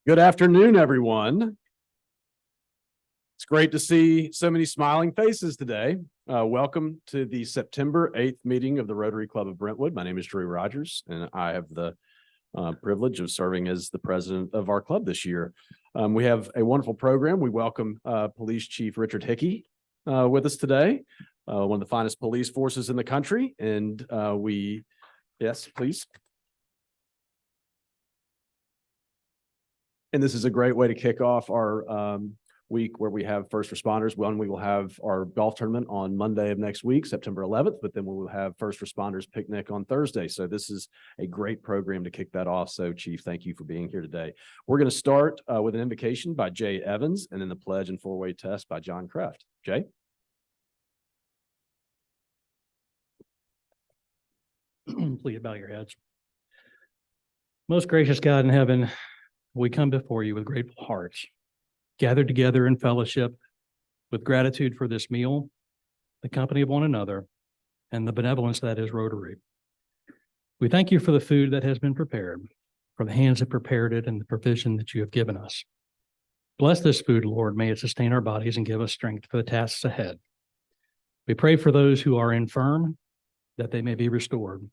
Good afternoon, everyone. It's great to see so many smiling faces today. Welcome to the September 8th meeting of the Rotary Club of Brentwood. My name is Drew Rogers, and I have the privilege of serving as the president of our club this year. We have a wonderful program. We welcome Police Chief Richard Hickey with us today, one of the finest police forces in the country. And yes, please. And this is a great way to kick off our week where we have first responders. We will have our golf tournament on Monday of next week, September 11th, but then we will have first responders picnic on Thursday. So this is a great program to kick that off. So Chief, thank you for being here today. We're going to start with an invocation by Jay Evans and then the pledge and four-way test by John Kraft. Jay? Please bow your heads. Most gracious God in heaven, we come before you with grateful hearts, gathered together in fellowship with gratitude for this meal, the company of one another, and the benevolence that is Rotary. We thank you for the food that has been prepared, for the hands that prepared it, and the provision that you have given us. Bless this food, Lord. May it sustain our bodies and give us strength for the tasks ahead. We pray for those who are infirm, that they may be restored.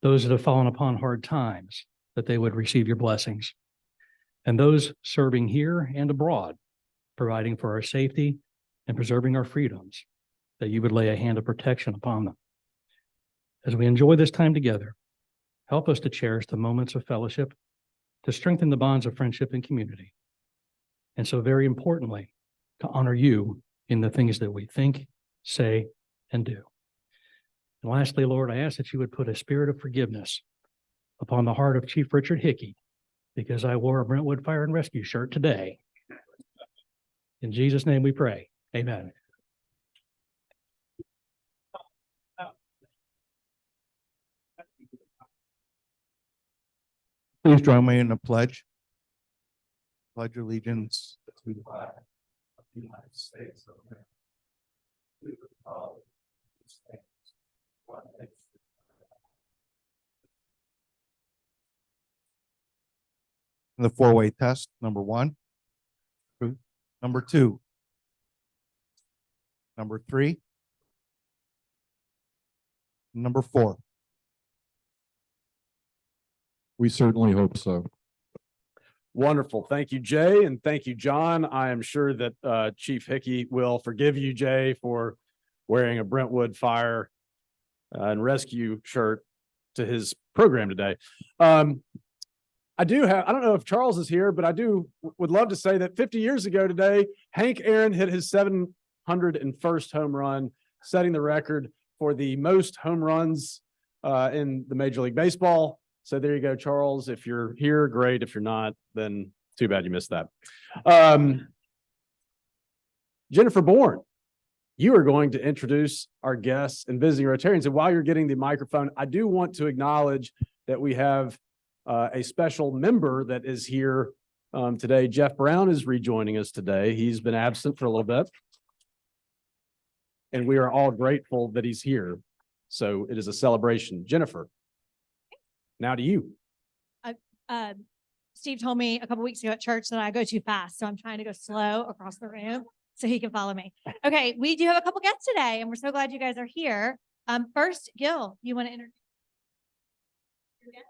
Those that have fallen upon hard times, that they would receive your blessings. And those serving here and abroad, providing for our safety and preserving our freedoms, that you would lay a hand of protection upon them. As we enjoy this time together, help us to cherish the moments of fellowship, to strengthen the bonds of friendship and community. And so very importantly, to honor you in the things that we think, say, and do. And lastly, Lord, I ask that you would put a spirit of forgiveness upon the heart of Chief Richard Hickey, because I wore a Brentwood Fire and Rescue shirt today. In Jesus' name we pray. Amen. Please join me in the pledge. Pledge allegiance to the flag of the United States of America. To the republic which stands one nation. The four-way test, number 1, number 2, number 3, number 4. We certainly hope so. Wonderful. Thank you, Jay, and thank you, John. I am sure that Chief Hickey will forgive you, Jay, for wearing a Brentwood Fire and Rescue shirt to his program today. I don't know if Charles is here, but would love to say that 50 years ago today, Hank Aaron hit his 701st home run, setting the record for the most home runs in the Major League Baseball. So there you go, Charles. If you're here, great. If you're not, then too bad you missed that. Jennifer Bourne, you are going to introduce our guests and visiting Rotarians. And while you're getting the microphone, I do want to acknowledge that we have a special member that is here today. Jeff Brown is rejoining us today. He's been absent for a little bit. And we are all grateful that he's here. So it is a celebration. Jennifer, now to you. Steve told me a couple weeks ago at church that I go too fast. So I'm trying to go slow across the room so he can follow me. Okay, we do have a couple guests today, and we're so glad you guys are here. First, Gil, you want to introduce your guest?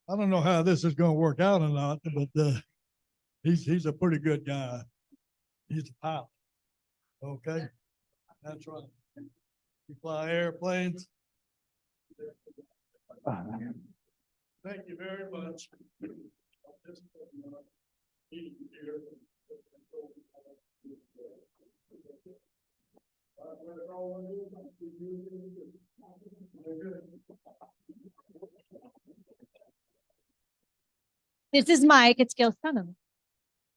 I don't know how this is going to work out or not, but he's a pretty good guy. He's a pilot. Okay, that's right. You fly airplanes. Thank you very much. This is Mike. It's Gil's son.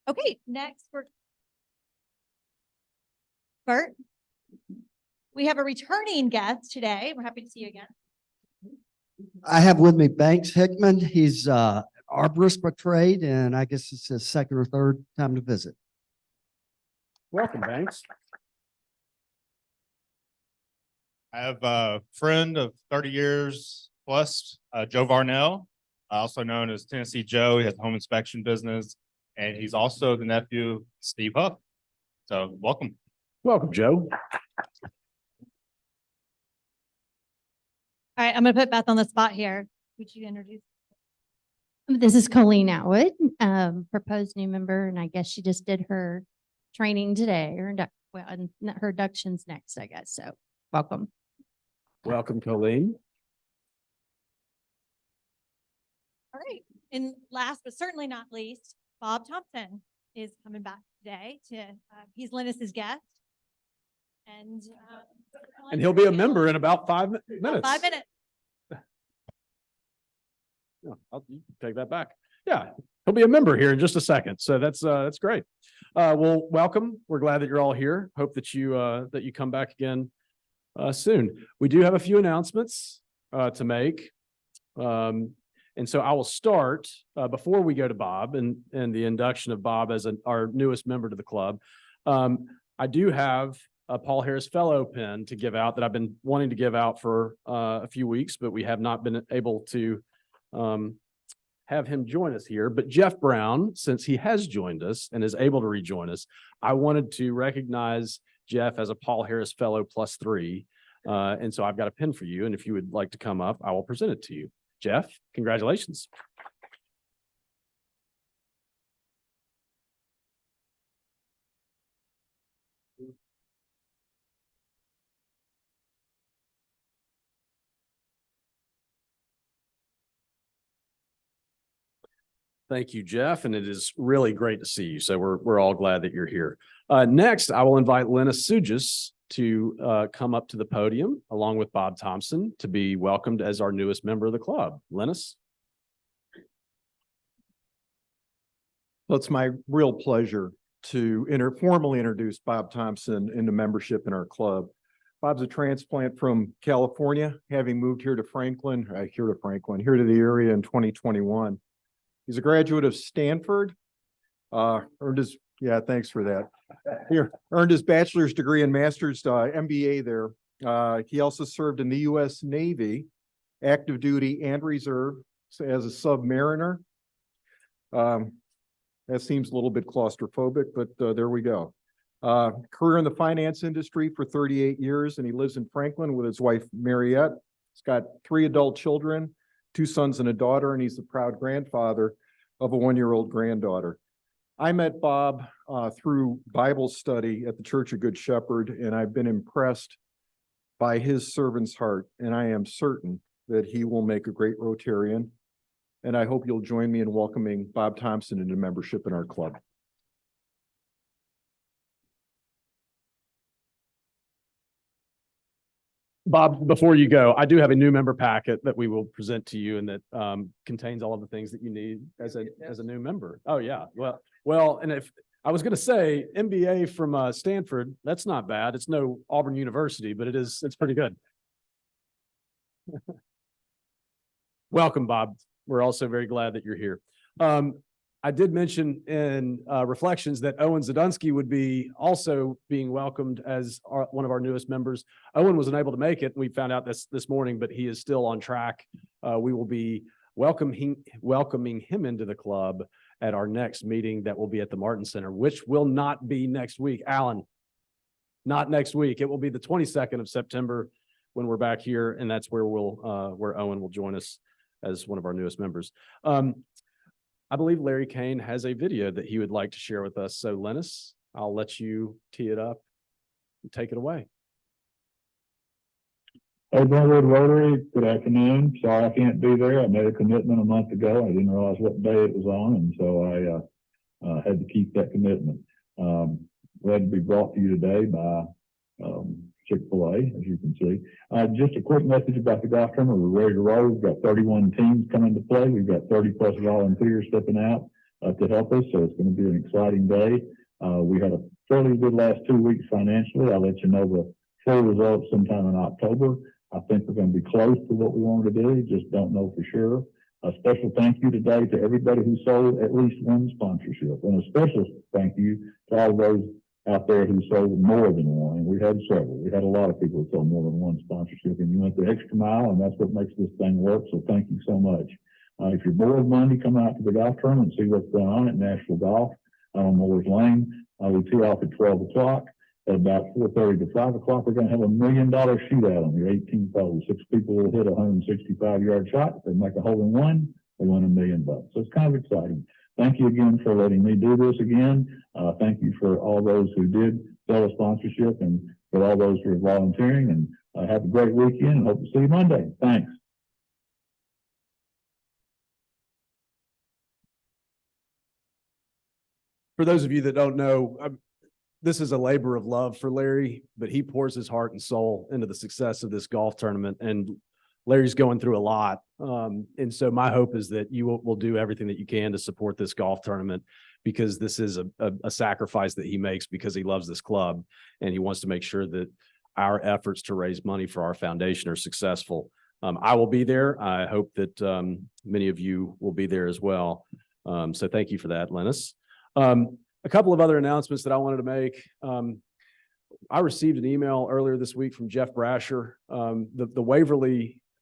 Okay, next for Bert. We have a returning guest today. We're happy to see you again. I have with me Banks Hickman. He's arborist by trade, and I guess it's his second or third time to visit. Welcome, Banks. I have a friend of 30 years plus, Joe Varnell, also known as Tennessee Joe. He has a home inspection business, and he's also the nephew of Steve Huff. So welcome. Welcome, Joe. All right, I'm gonna put Beth on the spot here. Would you introduce? This is Colleen Atwood, proposed new member, and I guess she just did her training today, or and her induction's next, I guess. So welcome. Welcome, Colleen. All right, and last but certainly not least, Bob Thompson is coming back today he's Linus's guest. And he'll be a member in about 5 minutes. 5 minutes. Yeah, you can take that back. Yeah, he'll be a member here in just a second. So that's great. Well, welcome. We're glad that you're all here. Hope that you come back again soon. We do have a few announcements to make. And so I will start before we go to Bob and the induction of Bob as our newest member to the club. I do have a Paul Harris Fellow pin to give out that I've been wanting to give out for a few weeks, but we have not been able to have him join us here. But Jeff Brown, since he has joined us and is able to rejoin us, I wanted to recognize Jeff as a Paul Harris Fellow +3. And so I've got a pin for you. And if you would like to come up, I will present it to you. Jeff, congratulations. Thank you, Jeff, and it is really great to see you. So we're all glad that you're here. Next, I will invite Linus Sugis to come up to the podium along with Bob Thompson to be welcomed as our newest member of the club. Linus. Well, it's my real pleasure to formally introduce Bob Thompson into membership in our club. Bob's a transplant from California, having moved here to the area in 2021. He's a graduate of Stanford, thanks for that. Earned his bachelor's degree and master's MBA there. He also served in the U.S. Navy, active duty and reserve as a submariner. That seems a little bit claustrophobic, but there we go. Career in the finance industry for 38 years, and he lives in Franklin with his wife, Mariette. He's got 3 adult children, 2 sons and a daughter, and he's the proud grandfather of a 1-year-old granddaughter. I met Bob through Bible study at the Church of Good Shepherd, and I've been impressed by his servant's heart, and I am certain that he will make a great Rotarian. And I hope you'll join me in welcoming Bob Thompson into membership in our club. Bob, before you go, I do have a new member packet that we will present to you and that contains all of the things that you need as a new member. Oh, yeah. Well, and if I was going to say MBA from Stanford, that's not bad. It's no Auburn University, but it's pretty good. Welcome, Bob. We're also very glad that you're here. I did mention in reflections that Owen Zadunsky would be also being welcomed as one of our newest members. Owen was unable to make it. We found out this morning, but he is still on track. We will be welcoming him into the club at our next meeting that will be at the Martin Center, which will not be next week. Alan, not next week. It will be the 22nd of September when we're back here, and that's where where Owen will join us as one of our newest members. I believe Larry Kane has a video that he would like to share with us. So Linus, I'll let you tee it up and take it away. Hey, Brentwood Rotary, good afternoon. Sorry I can't be there. I made a commitment a month ago. I didn't realize what day it was on, and so I had to keep that commitment. Glad to be brought to you today by Chick-fil-A, as you can see. Just a quick message about the golf tournament. We're ready to roll. We've got 31 teams coming to play. We've got 30 plus volunteers stepping out to help us. So it's going to be an exciting day. We had a fairly good last 2 weeks financially. I'll let you know the full results sometime in October. I think we're going to be close to what we wanted to do, just don't know for sure. A special thank you today to everybody who sold at least one sponsorship, and a special thank you to all those out there who sold more than one. And we had several. We had a lot of people who sold more than one sponsorship, and you went the extra mile, and that's what makes this thing work. So thank you so much. If you're bored Monday, come out to the golf tournament and see what's going on at Nashville Golf on Moore's Lane. We tee off at 12 o'clock. At about 4:30 to 5 o'clock, we're going to have $1 million shootout on your 18th hole. 6 people will hit a 165-yard shot. If they make a hole in one, they win $1 million. So it's kind of exciting. Thank you again for letting me do this again. Thank you for all those who did sell a sponsorship and for all those who are volunteering. And have a great weekend and hope to see you Monday. Thanks. For those of you that don't know, this is a labor of love for Larry, but he pours his heart and soul into the success of this golf tournament. And Larry's going through a lot. And so my hope is that you will do everything that you can to support this golf tournament, because this is a sacrifice that he makes because he loves this club and he wants to make sure that our efforts to raise money for our foundation are successful. I will be there. I hope that many of you will be there as well. So thank you for that, Lennis. A couple of other announcements that I wanted to make. I received an email earlier this week from Jeff Brasher.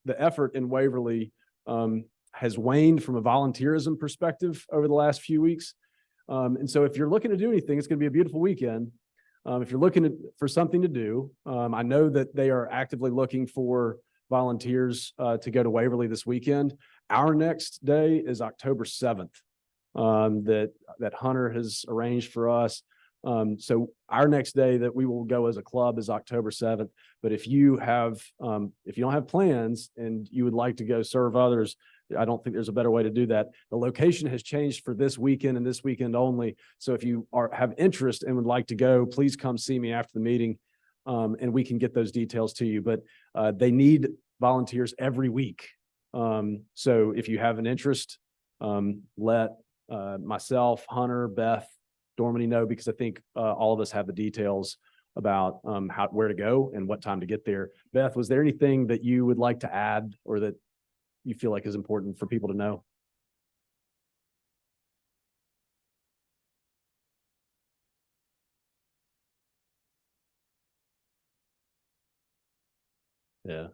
The effort in Waverly has waned from a volunteerism perspective over the last few weeks. And so if you're looking to do anything, it's going to be a beautiful weekend. If you're looking for something to do, I know that they are actively looking for volunteers to go to Waverly this weekend. Our next day is October 7th. That Hunter has arranged for us. So our next day that we will go as a club is October 7th. But if you don't have plans and you would like to go serve others, I don't think there's a better way to do that. The location has changed for this weekend and this weekend only. So if you have interest and would like to go, please come see me after the meeting, and we can get those details to you. But they need volunteers every week. So if you have an interest, let myself, Hunter, Beth, Dormany know, because I think all of us have the details about where to go and what time to get there. Beth, was there anything that you would like to add or that you feel like is important for people to know? Yeah.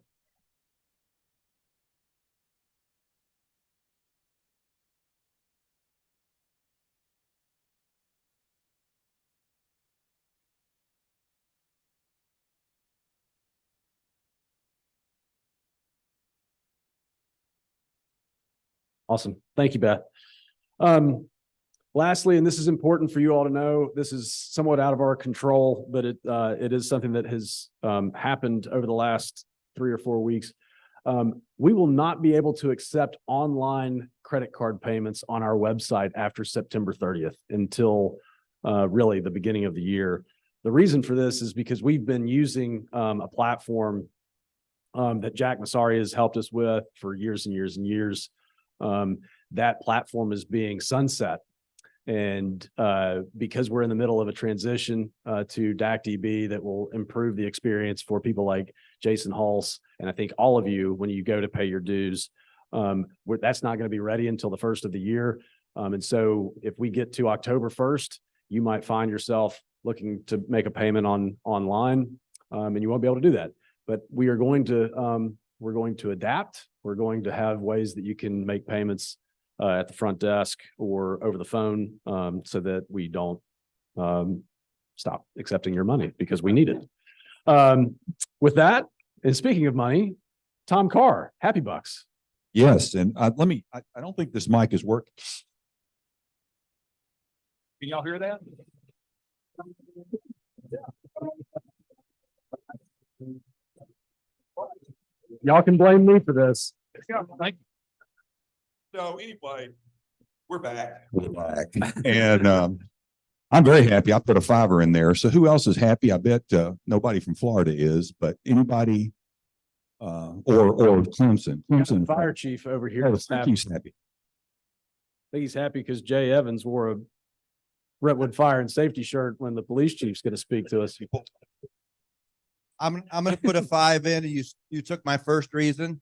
Awesome. Thank you, Beth. Lastly, and this is important for you all to know, this is somewhat out of our control, but it is something that has happened over the last 3 or 4 weeks. We will not be able to accept online credit card payments on our website after September 30th until really the beginning of the year. The reason for this is because we've been using a platform that Jack Massari has helped us with for years and years and years. That platform is being sunset. And because we're in the middle of a transition to DACDB that will improve the experience for people like Jason Hulse, and I think all of you, when you go to pay your dues, that's not going to be ready until the first of the year. And so if we get to October 1st, you might find yourself looking to make a payment online, and you won't be able to do that. But we're going to adapt. We're going to have ways that you can make payments at the front desk or over the phone, so that we don't stop accepting your money because we need it. With that, and speaking of money, Tom Carr, Happy Bucks. Yes, and I don't think this mic is working. Can y'all hear that? Y'all can blame me for this. Yeah, thank you. So anyway, we're back. We're back. And I'm very happy. I put a $5 in there. So who else is happy? I bet nobody from Florida is, but anybody or Clemson. Clemson fire chief over here. He's happy. I think he's happy because Jay Evans wore a Brentwood Fire and Safety shirt when the police chief's going to speak to us. I'm gonna put a 5 in. You took my first reason,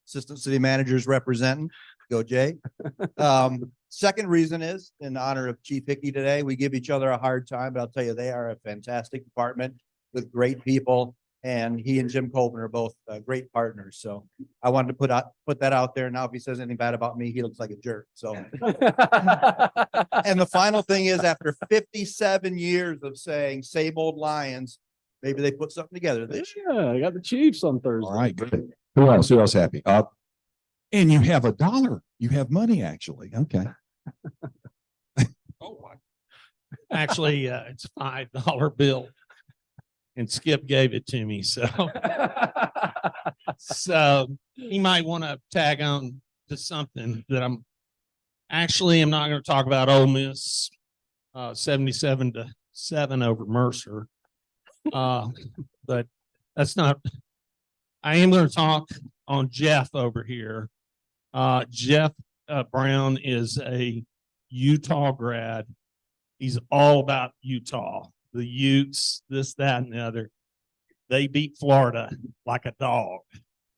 Assistant City Managers representing. Go Jay. Second reason is in honor of Chief Hickey today. We give each other a hard time, but I'll tell you, they are a fantastic department with great people. And he and Jim Colvin are both great partners. So I wanted to put that out there. Now, if he says anything bad about me, he looks like a jerk. So, and the final thing is, after 57 years of saying same old Lions, maybe they put something together this year. Yeah, I got the Chiefs on Thursday. All right, good. Who else? Who else happy? And you have $1. You have money, actually. Okay. Actually, it's a $5 bill. And Skip gave it to me, so. So he might want to tag on to something that I'm not going to talk about Ole Miss, 77-7 over Mercer. But that's not, I am going to talk on Jeff over here. Jeff Brown is a Utah grad. He's all about Utah. The Utes, this, that, and the other. They beat Florida like a dog.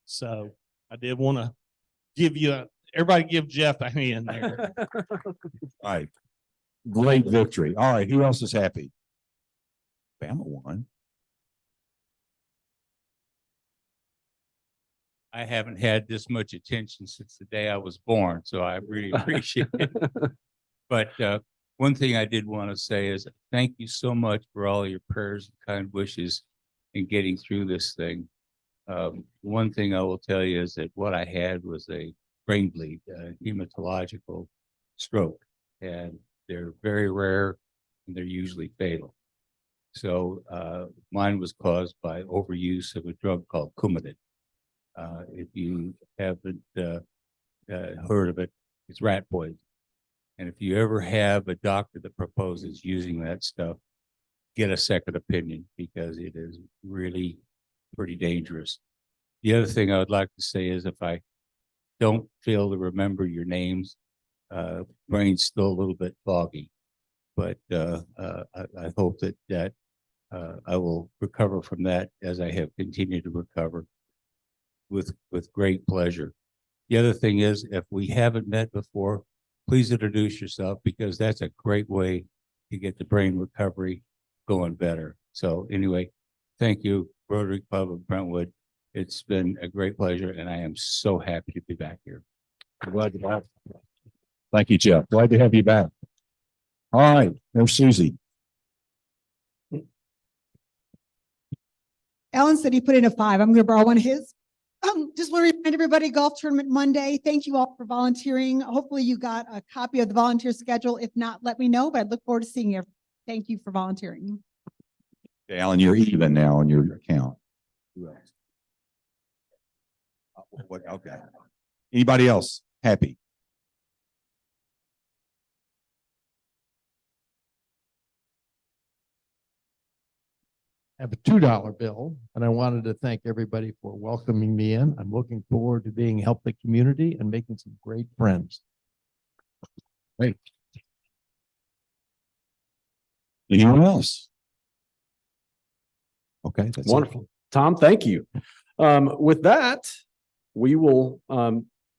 So I did want to everybody give Jeff a hand there. All right. Great victory. All right. Who else is happy? Bama won. I haven't had this much attention since the day I was born, so I really appreciate it. But one thing I did want to say is thank you so much for all your prayers and kind wishes in getting through this thing. One thing I will tell you is that what I had was a brain bleed, hematological stroke, and they're very rare and they're usually fatal. So mine was caused by overuse of a drug called Coumadin. If you haven't heard of it, it's rat poison. And if you ever have a doctor that proposes using that stuff, get a second opinion because it is really pretty dangerous. The other thing I would like to say is if I don't fail to remember your names, brain's still a little bit foggy, but I hope that I will recover from that as I have continued to recover with great pleasure. The other thing is, if we haven't met before, please introduce yourself because that's a great way to get the brain recovery going better. So anyway, thank you, Rotary Club of Brentwood. It's been a great pleasure and I am so happy to be back here. I'm glad you're back. Thank you, Jeff. Glad to have you back. All right. There's Susie. Alan said he put in a 5. I'm going to borrow one of his. Just want to remind everybody, golf tournament Monday. Thank you all for volunteering. Hopefully you got a copy of the volunteer schedule. If not, let me know, but I look forward to seeing you. Thank you for volunteering. Okay, Alan, you're even now on your account. Who else? Okay. Anybody else happy? I have a $2 bill, and I wanted to thank everybody for welcoming me in. I'm looking forward to being help the community and making some great friends. Great. Anyone else? Okay, that's Wonderful. Tom, thank you. With that, we will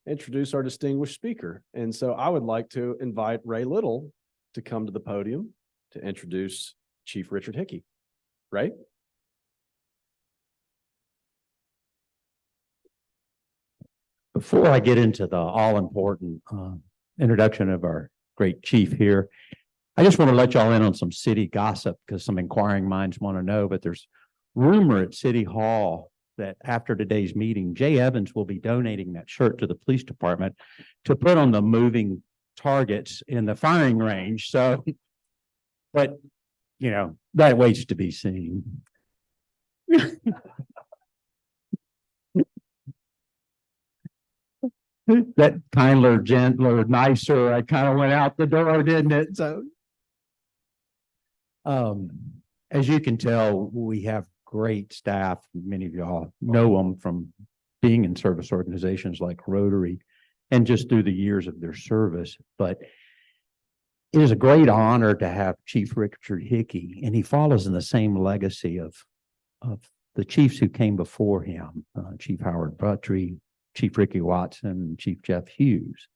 introduce our distinguished speaker. And so I would like to invite Ray Little to come to the podium to introduce Chief Richard Hickey. Ray? Before I get into the all-important introduction of our great chief here, I just want to let y'all in on some city gossip because some inquiring minds want to know, but there's rumor at City Hall that after today's meeting, Jay Evans will be donating that shirt to the police department to put on the moving targets in the firing range. So, but, you know, that waits to be seen. That kinder, gentler, nicer, I kind of went out the door, didn't it? So, as you can tell, we have great staff. Many of y'all know them from being in service organizations like Rotary and just through the years of their service. But it is a great honor to have Chief Richard Hickey, and he follows in the same legacy of the chiefs who came before him, Chief Howard Buttrey, Chief Ricky Watson, Chief Jeff Hughes.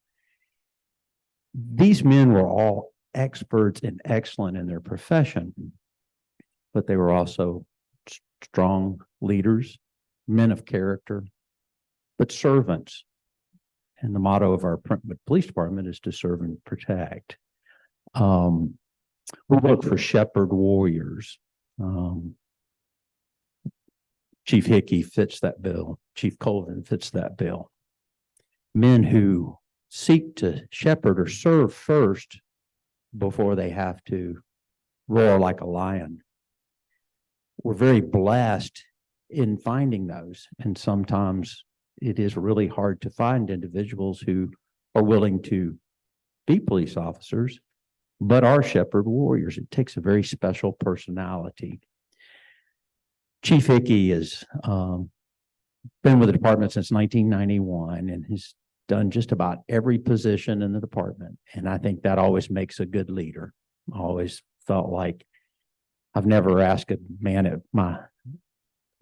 These men were all experts and excellent in their profession, but they were also strong leaders, men of character, but servants. And the motto of our Brentwood Police Department is to serve and protect. We look for shepherd warriors. Chief Hickey fits that bill. Chief Colvin fits that bill. Men who seek to shepherd or serve first before they have to roar like a lion. We're very blessed in finding those, and sometimes it is really hard to find individuals who are willing to be police officers, but are shepherd warriors. It takes a very special personality. Chief Hickey has been with the department since 1991 and has done just about every position in the department. And I think that always makes a good leader. I always felt like I've never asked a man at my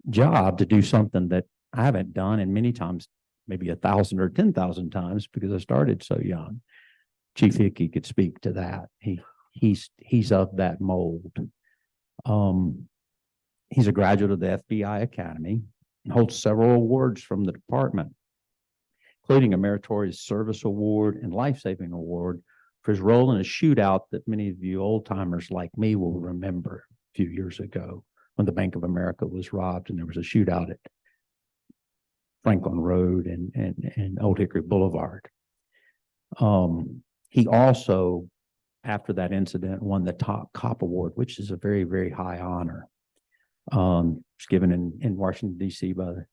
job to do something that I haven't done, and many times, maybe 1,000 or 10,000 times, because I started so young. Chief Hickey could speak to that. He's of that mold. He's a graduate of the FBI Academy and holds several awards from the department, including a Meritorious Service Award and Life-Saving Award for his role in a shootout that many of you old-timers like me will remember a few years ago when the Bank of America was robbed and there was a shootout at Franklin Road and Old Hickory Boulevard. He also, after that incident, won the Top Cop Award, which is a very, very high honor. It's given in Washington, D.C. by the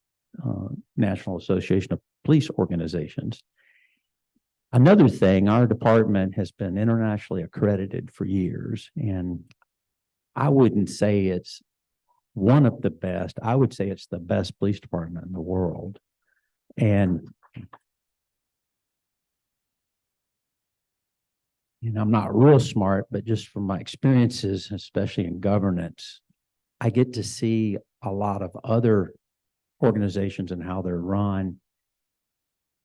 National Association of Police Organizations. Another thing, our department has been internationally accredited for years, and I wouldn't say it's one of the best. I would say it's the best police department in the world. And I'm not real smart, but just from my experiences, especially in governance, I get to see a lot of other organizations and how they're run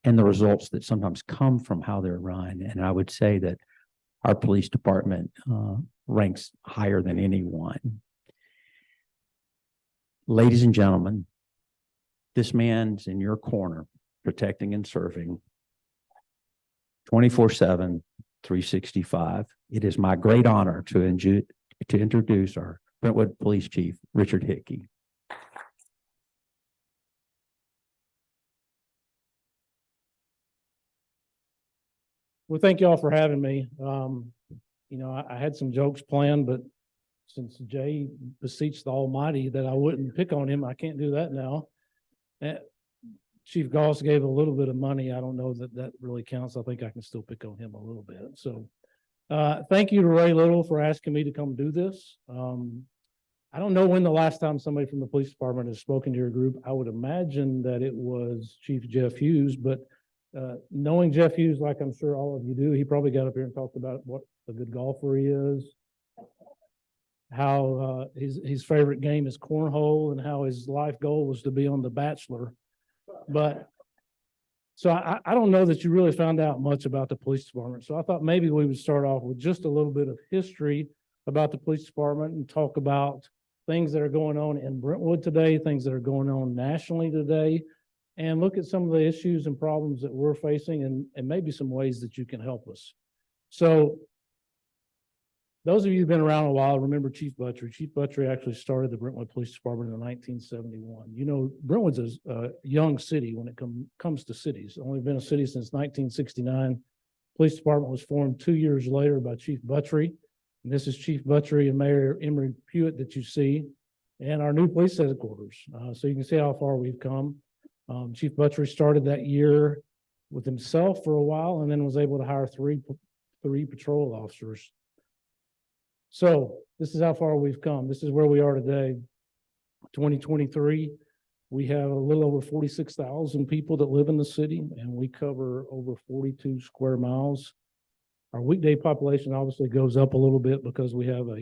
and the results that sometimes come from how they're run. And I would say that our police department ranks higher than anyone. Ladies and gentlemen, this man's in your corner, protecting and serving 24/7, 365. It is my great honor to introduce our Brentwood Police Chief, Richard Hickey. Well, thank you all for having me. I had some jokes planned, but since Jay beseeched the Almighty that I wouldn't pick on him, I can't do that now. Chief Goss gave a little bit of money. I don't know that really counts. I think I can still pick on him a little bit. So thank you to Ray Little for asking me to come do this. I don't know when the last time somebody from the police department has spoken to your group. I would imagine that it was Chief Jeff Hughes, but knowing Jeff Hughes, like I'm sure all of you do, he probably got up here and talked about what a good golfer he is, how his favorite game is cornhole, and how his life goal was to be on The Bachelor. But so I don't know that you really found out much about the police department. So I thought maybe we would start off with just a little bit of history about the police department and talk about things that are going on in Brentwood today, things that are going on nationally today, and look at some of the issues and problems that we're facing and maybe some ways that you can help us. So those of you who've been around a while remember Chief Buttrey. Chief Buttrey actually started the Brentwood Police Department in 1971. You know, Brentwood's a young city when it comes to cities. Only been a city since 1969. Police Department was formed 2 years later by Chief Buttrey. And this is Chief Buttrey and Mayor Emery Pewitt that you see, and our new police headquarters. So you can see how far we've come. Chief Buttrey started that year with himself for a while and then was able to hire three patrol officers. So this is how far we've come. This is where we are today. 2023, we have a little over 46,000 people that live in the city, and we cover over 42 square miles. Our weekday population obviously goes up a little bit because we have a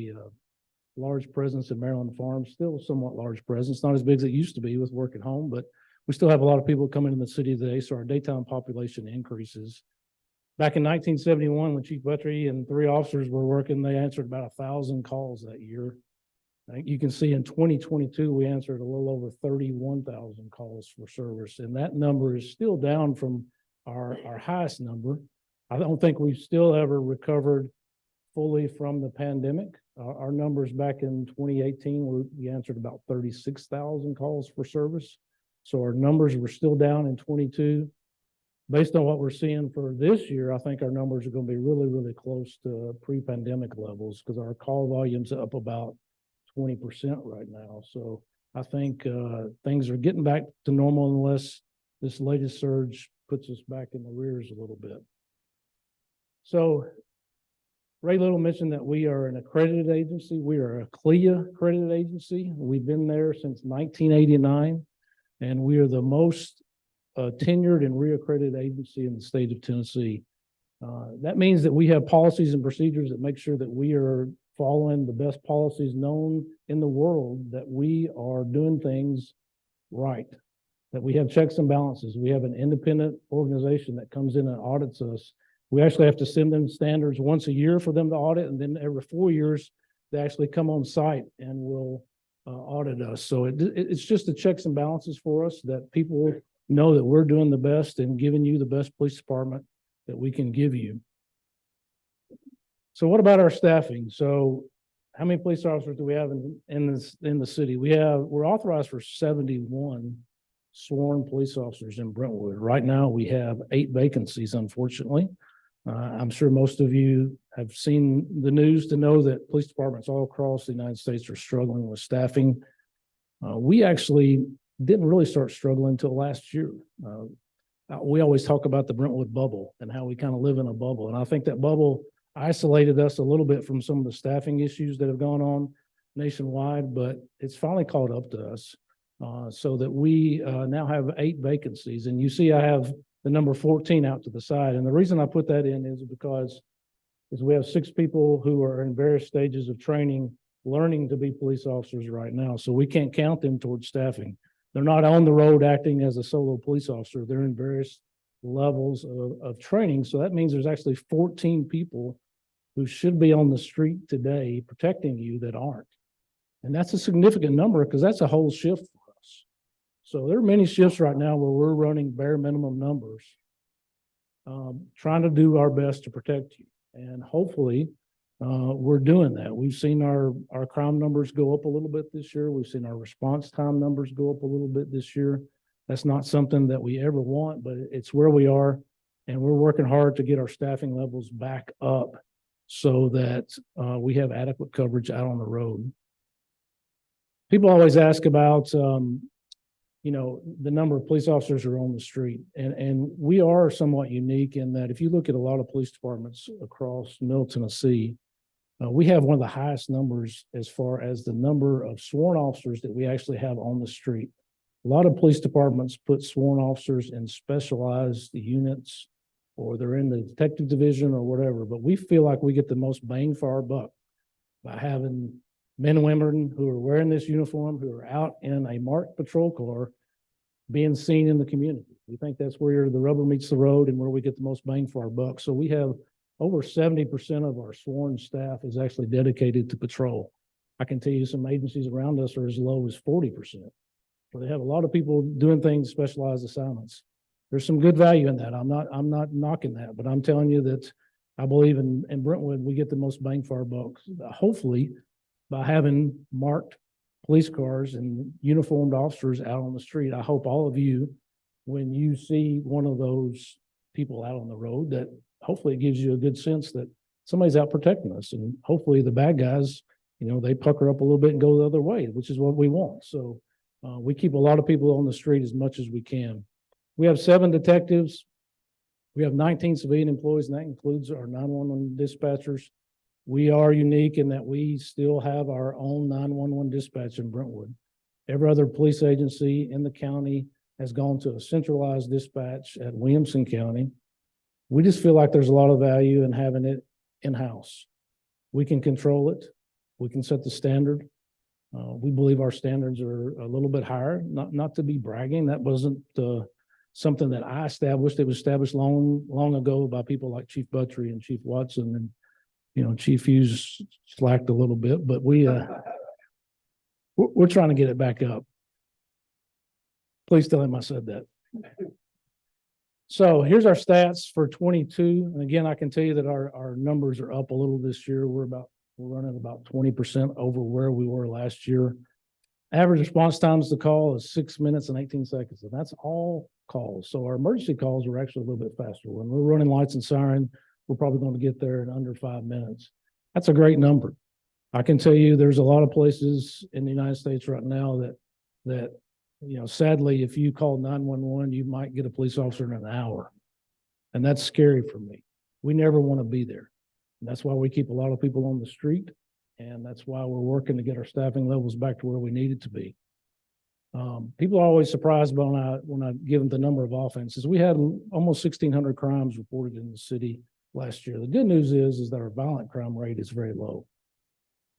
large presence in Maryland Farms, still somewhat large presence, not as big as it used to be with work at home, but we still have a lot of people coming in the city today, so our daytime population increases. Back in 1971, when Chief Buttrey and 3 officers were working, they answered about 1,000 calls that year. You can see in 2022, we answered a little over 31,000 calls for service, and that number is still down from our highest number. I don't think we've still ever recovered fully from the pandemic. Our numbers back in 2018, we answered about 36,000 calls for service. So our numbers were still down in 22. Based on what we're seeing for this year, I think our numbers are going to be really, really close to pre-pandemic levels because our call volume's up about 20% right now. So I think things are getting back to normal unless this latest surge puts us back in the rears a little bit. So Ray Little mentioned that we are an accredited agency. We are a CLIA accredited agency. We've been there since 1989, and we are the most tenured and reaccredited agency in the state of Tennessee. That means that we have policies and procedures that make sure that we are following the best policies known in the world, that we are doing things right, that we have checks and balances. We have an independent organization that comes in and audits us. We actually have to send them standards once a year for them to audit, and then every 4 years, they actually come on site and will audit us. So it's just the checks and balances for us that people know that we're doing the best and giving you the best police department that we can give you. So what about our staffing? So how many police officers do we have in the city? We're authorized for 71 sworn police officers in Brentwood. Right now, we have 8 vacancies, unfortunately. I'm sure most of you have seen the news to know that police departments all across the United States are struggling with staffing. We actually didn't really start struggling until last year. We always talk about the Brentwood bubble and how we kind of live in a bubble. And I think that bubble isolated us a little bit from some of the staffing issues that have gone on nationwide, but it's finally caught up to us so that we now have 8 vacancies. And you see I have the number 14 out to the side. And the reason I put that in is because we have 6 people who are in various stages of training, learning to be police officers right now. So we can't count them towards staffing. They're not on the road acting as a solo police officer. They're in various levels of training. So that means there's actually 14 people who should be on the street today protecting you that aren't. And that's a significant number because that's a whole shift for us. So there are many shifts right now where we're running bare minimum numbers, trying to do our best to protect you. And hopefully we're doing that. We've seen our crime numbers go up a little bit this year. We've seen our response time numbers go up a little bit this year. That's not something that we ever want, but it's where we are. And we're working hard to get our staffing levels back up so that we have adequate coverage out on the road. People always ask about, the number of police officers who are on the street. And we are somewhat unique in that if you look at a lot of police departments across Middle Tennessee, we have one of the highest numbers as far as the number of sworn officers that we actually have on the street. A lot of police departments put sworn officers in specialized units, or they're in the detective division or whatever, but we feel like we get the most bang for our buck by having men and women who are wearing this uniform, who are out in a marked patrol car, being seen in the community. We think that's where the rubber meets the road and where we get the most bang for our buck. So we have over 70% of our sworn staff is actually dedicated to patrol. I can tell you some agencies around us are as low as 40%. So they have a lot of people doing things, specialized assignments. There's some good value in that. I'm not knocking that, but I'm telling you that I believe in Brentwood, we get the most bang for our buck. Hopefully, by having marked police cars and uniformed officers out on the street, I hope all of you, when you see one of those people out on the road, that hopefully it gives you a good sense that somebody's out protecting us. And hopefully the bad guys, they pucker up a little bit and go the other way, which is what we want. So we keep a lot of people on the street as much as we can. We have 7 detectives. We have 19 civilian employees, and that includes our 911 dispatchers. We are unique in that we still have our own 911 dispatch in Brentwood. Every other police agency in the county has gone to a centralized dispatch at Williamson County. We just feel like there's a lot of value in having it in-house. We can control it. We can set the standard. We believe our standards are a little bit higher, not to be bragging. That wasn't something that I established. It was established long ago by people like Chief Buttry and Chief Watson, and Chief Hughes slacked a little bit, but we're trying to get it back up. Please tell him I said that. So here's our stats for 22. And again, I can tell you that our numbers are up a little this year. We're running about 20% over where we were last year. Average response times to call is 6 minutes and 18 seconds, and that's all calls. So our emergency calls are actually a little bit faster. When we're running lights and siren, we're probably going to get there in under 5 minutes. That's a great number. I can tell you there's a lot of places in the United States right now that sadly, if you call 911, you might get a police officer in an hour. And that's scary for me. We never want to be there. And that's why we keep a lot of people on the street. And that's why we're working to get our staffing levels back to where we need it to be. People are always surprised when I give them the number of offenses. We had almost 1,600 crimes reported in the city last year. The good news is that our violent crime rate is very low.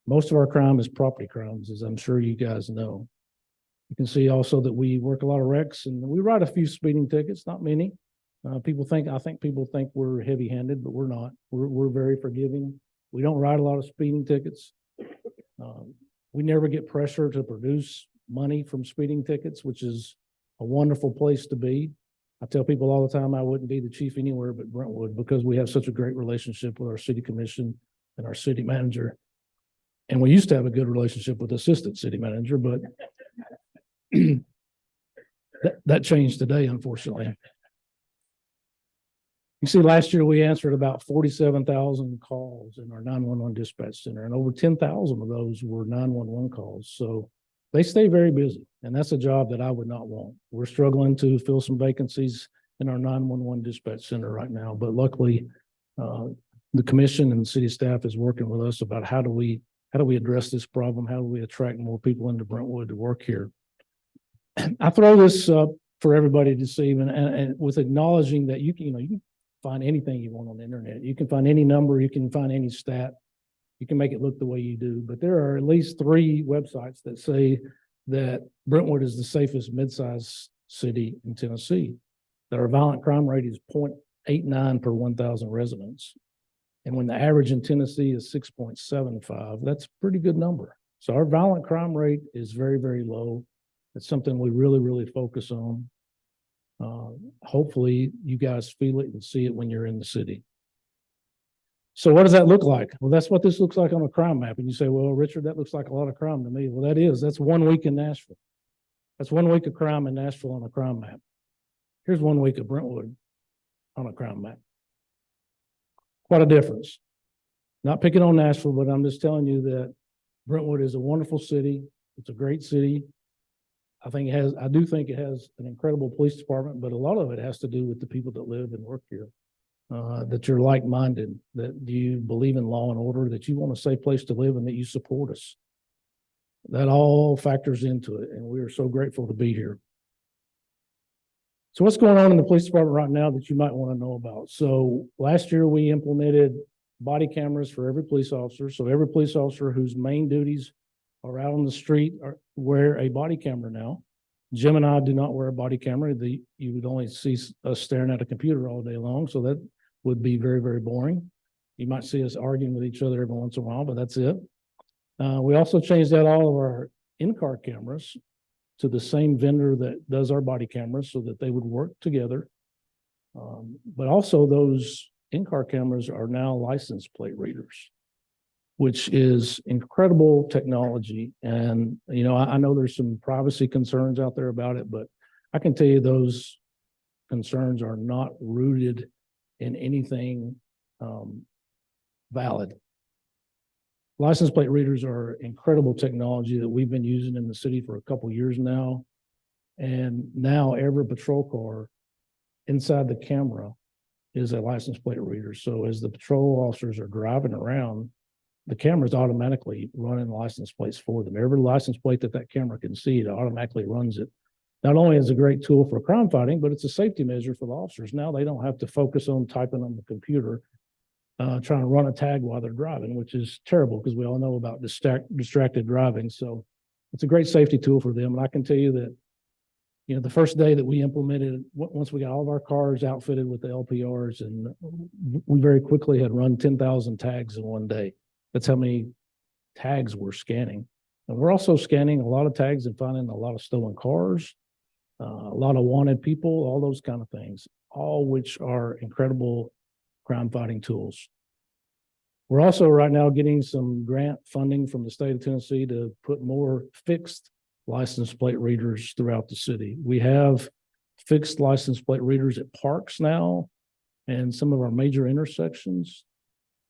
Most of our crime is property crimes, as I'm sure you guys know. You can see also that we work a lot of wrecks and we write a few speeding tickets, not many. I think people think we're heavy-handed, but we're not. We're very forgiving. We don't write a lot of speeding tickets. We never get pressure to produce money from speeding tickets, which is a wonderful place to be. I tell people all the time I wouldn't be the chief anywhere but Brentwood because we have such a great relationship with our city commission and our city manager. And we used to have a good relationship with the assistant city manager, but that changed today, unfortunately. You see, last year we answered about 47,000 calls in our 911 dispatch center, and over 10,000 of those were 911 calls. So they stay very busy, and that's a job that I would not want. We're struggling to fill some vacancies in our 911 dispatch center right now, but luckily the commission and the city staff is working with us about how do we address this problem? How do we attract more people into Brentwood to work here? I throw this up for everybody to see, and with acknowledging that you can find anything you want on the internet. You can find any number, you can find any stat, you can make it look the way you do. But there are at least 3 websites that say that Brentwood is the safest mid-sized city in Tennessee, that our violent crime rate is 0.89 per 1,000 residents. And when the average in Tennessee is 6.75, that's a pretty good number. So our violent crime rate is very, very low. It's something we really, really focus on. Hopefully you guys feel it and see it when you're in the city. So what does that look like? Well, that's what this looks like on a crime map. And you say, well, Richard, that looks like a lot of crime to me. Well, that's 1 week in Nashville. That's 1 week of crime in Nashville on a crime map. Here's 1 week of Brentwood on a crime map. Quite a difference. Not picking on Nashville, but I'm just telling you that Brentwood is a wonderful city. It's a great city. I do think it has an incredible police department, but a lot of it has to do with the people that live and work here. That you're like-minded, that you believe in law and order, that you want a safe place to live, and that you support us. That all factors into it, and we are so grateful to be here. So what's going on in the police department right now that you might want to know about? So last year we implemented body cameras for every police officer. So every police officer whose main duties are out on the street wear a body camera now. Jim and I do not wear a body camera. You would only see us staring at a computer all day long. So that would be very, very boring. You might see us arguing with each other every once in a while, but that's it. We also changed out all of our in-car cameras to the same vendor that does our body cameras so that they would work together. But also those in-car cameras are now license plate readers, which is incredible technology. And, I know there's some privacy concerns out there about it, but I can tell you those concerns are not rooted in anything valid. License plate readers are incredible technology that we've been using in the city for a couple of years now. And now every patrol car inside the camera is a license plate reader. So as the patrol officers are driving around, the camera's automatically running license plates for them. Every license plate that camera can see, it automatically runs it. Not only is it a great tool for crime fighting, but it's a safety measure for the officers. Now they don't have to focus on typing on the computer. trying to run a tag while they're driving, which is terrible because we all know about distracted driving. So it's a great safety tool for them. And I can tell you that, you know, the first day that we implemented, once we got all of our cars outfitted with the LPRs, and we very quickly had run 10,000 tags in one day. That's how many tags we're scanning. And we're also scanning a lot of tags and finding a lot of stolen cars, a lot of wanted people, all those kind of things, all which are incredible crime fighting tools. We're also right now getting some grant funding from the state of Tennessee to put more fixed license plate readers throughout the city. We have fixed license plate readers at parks now and some of our major intersections.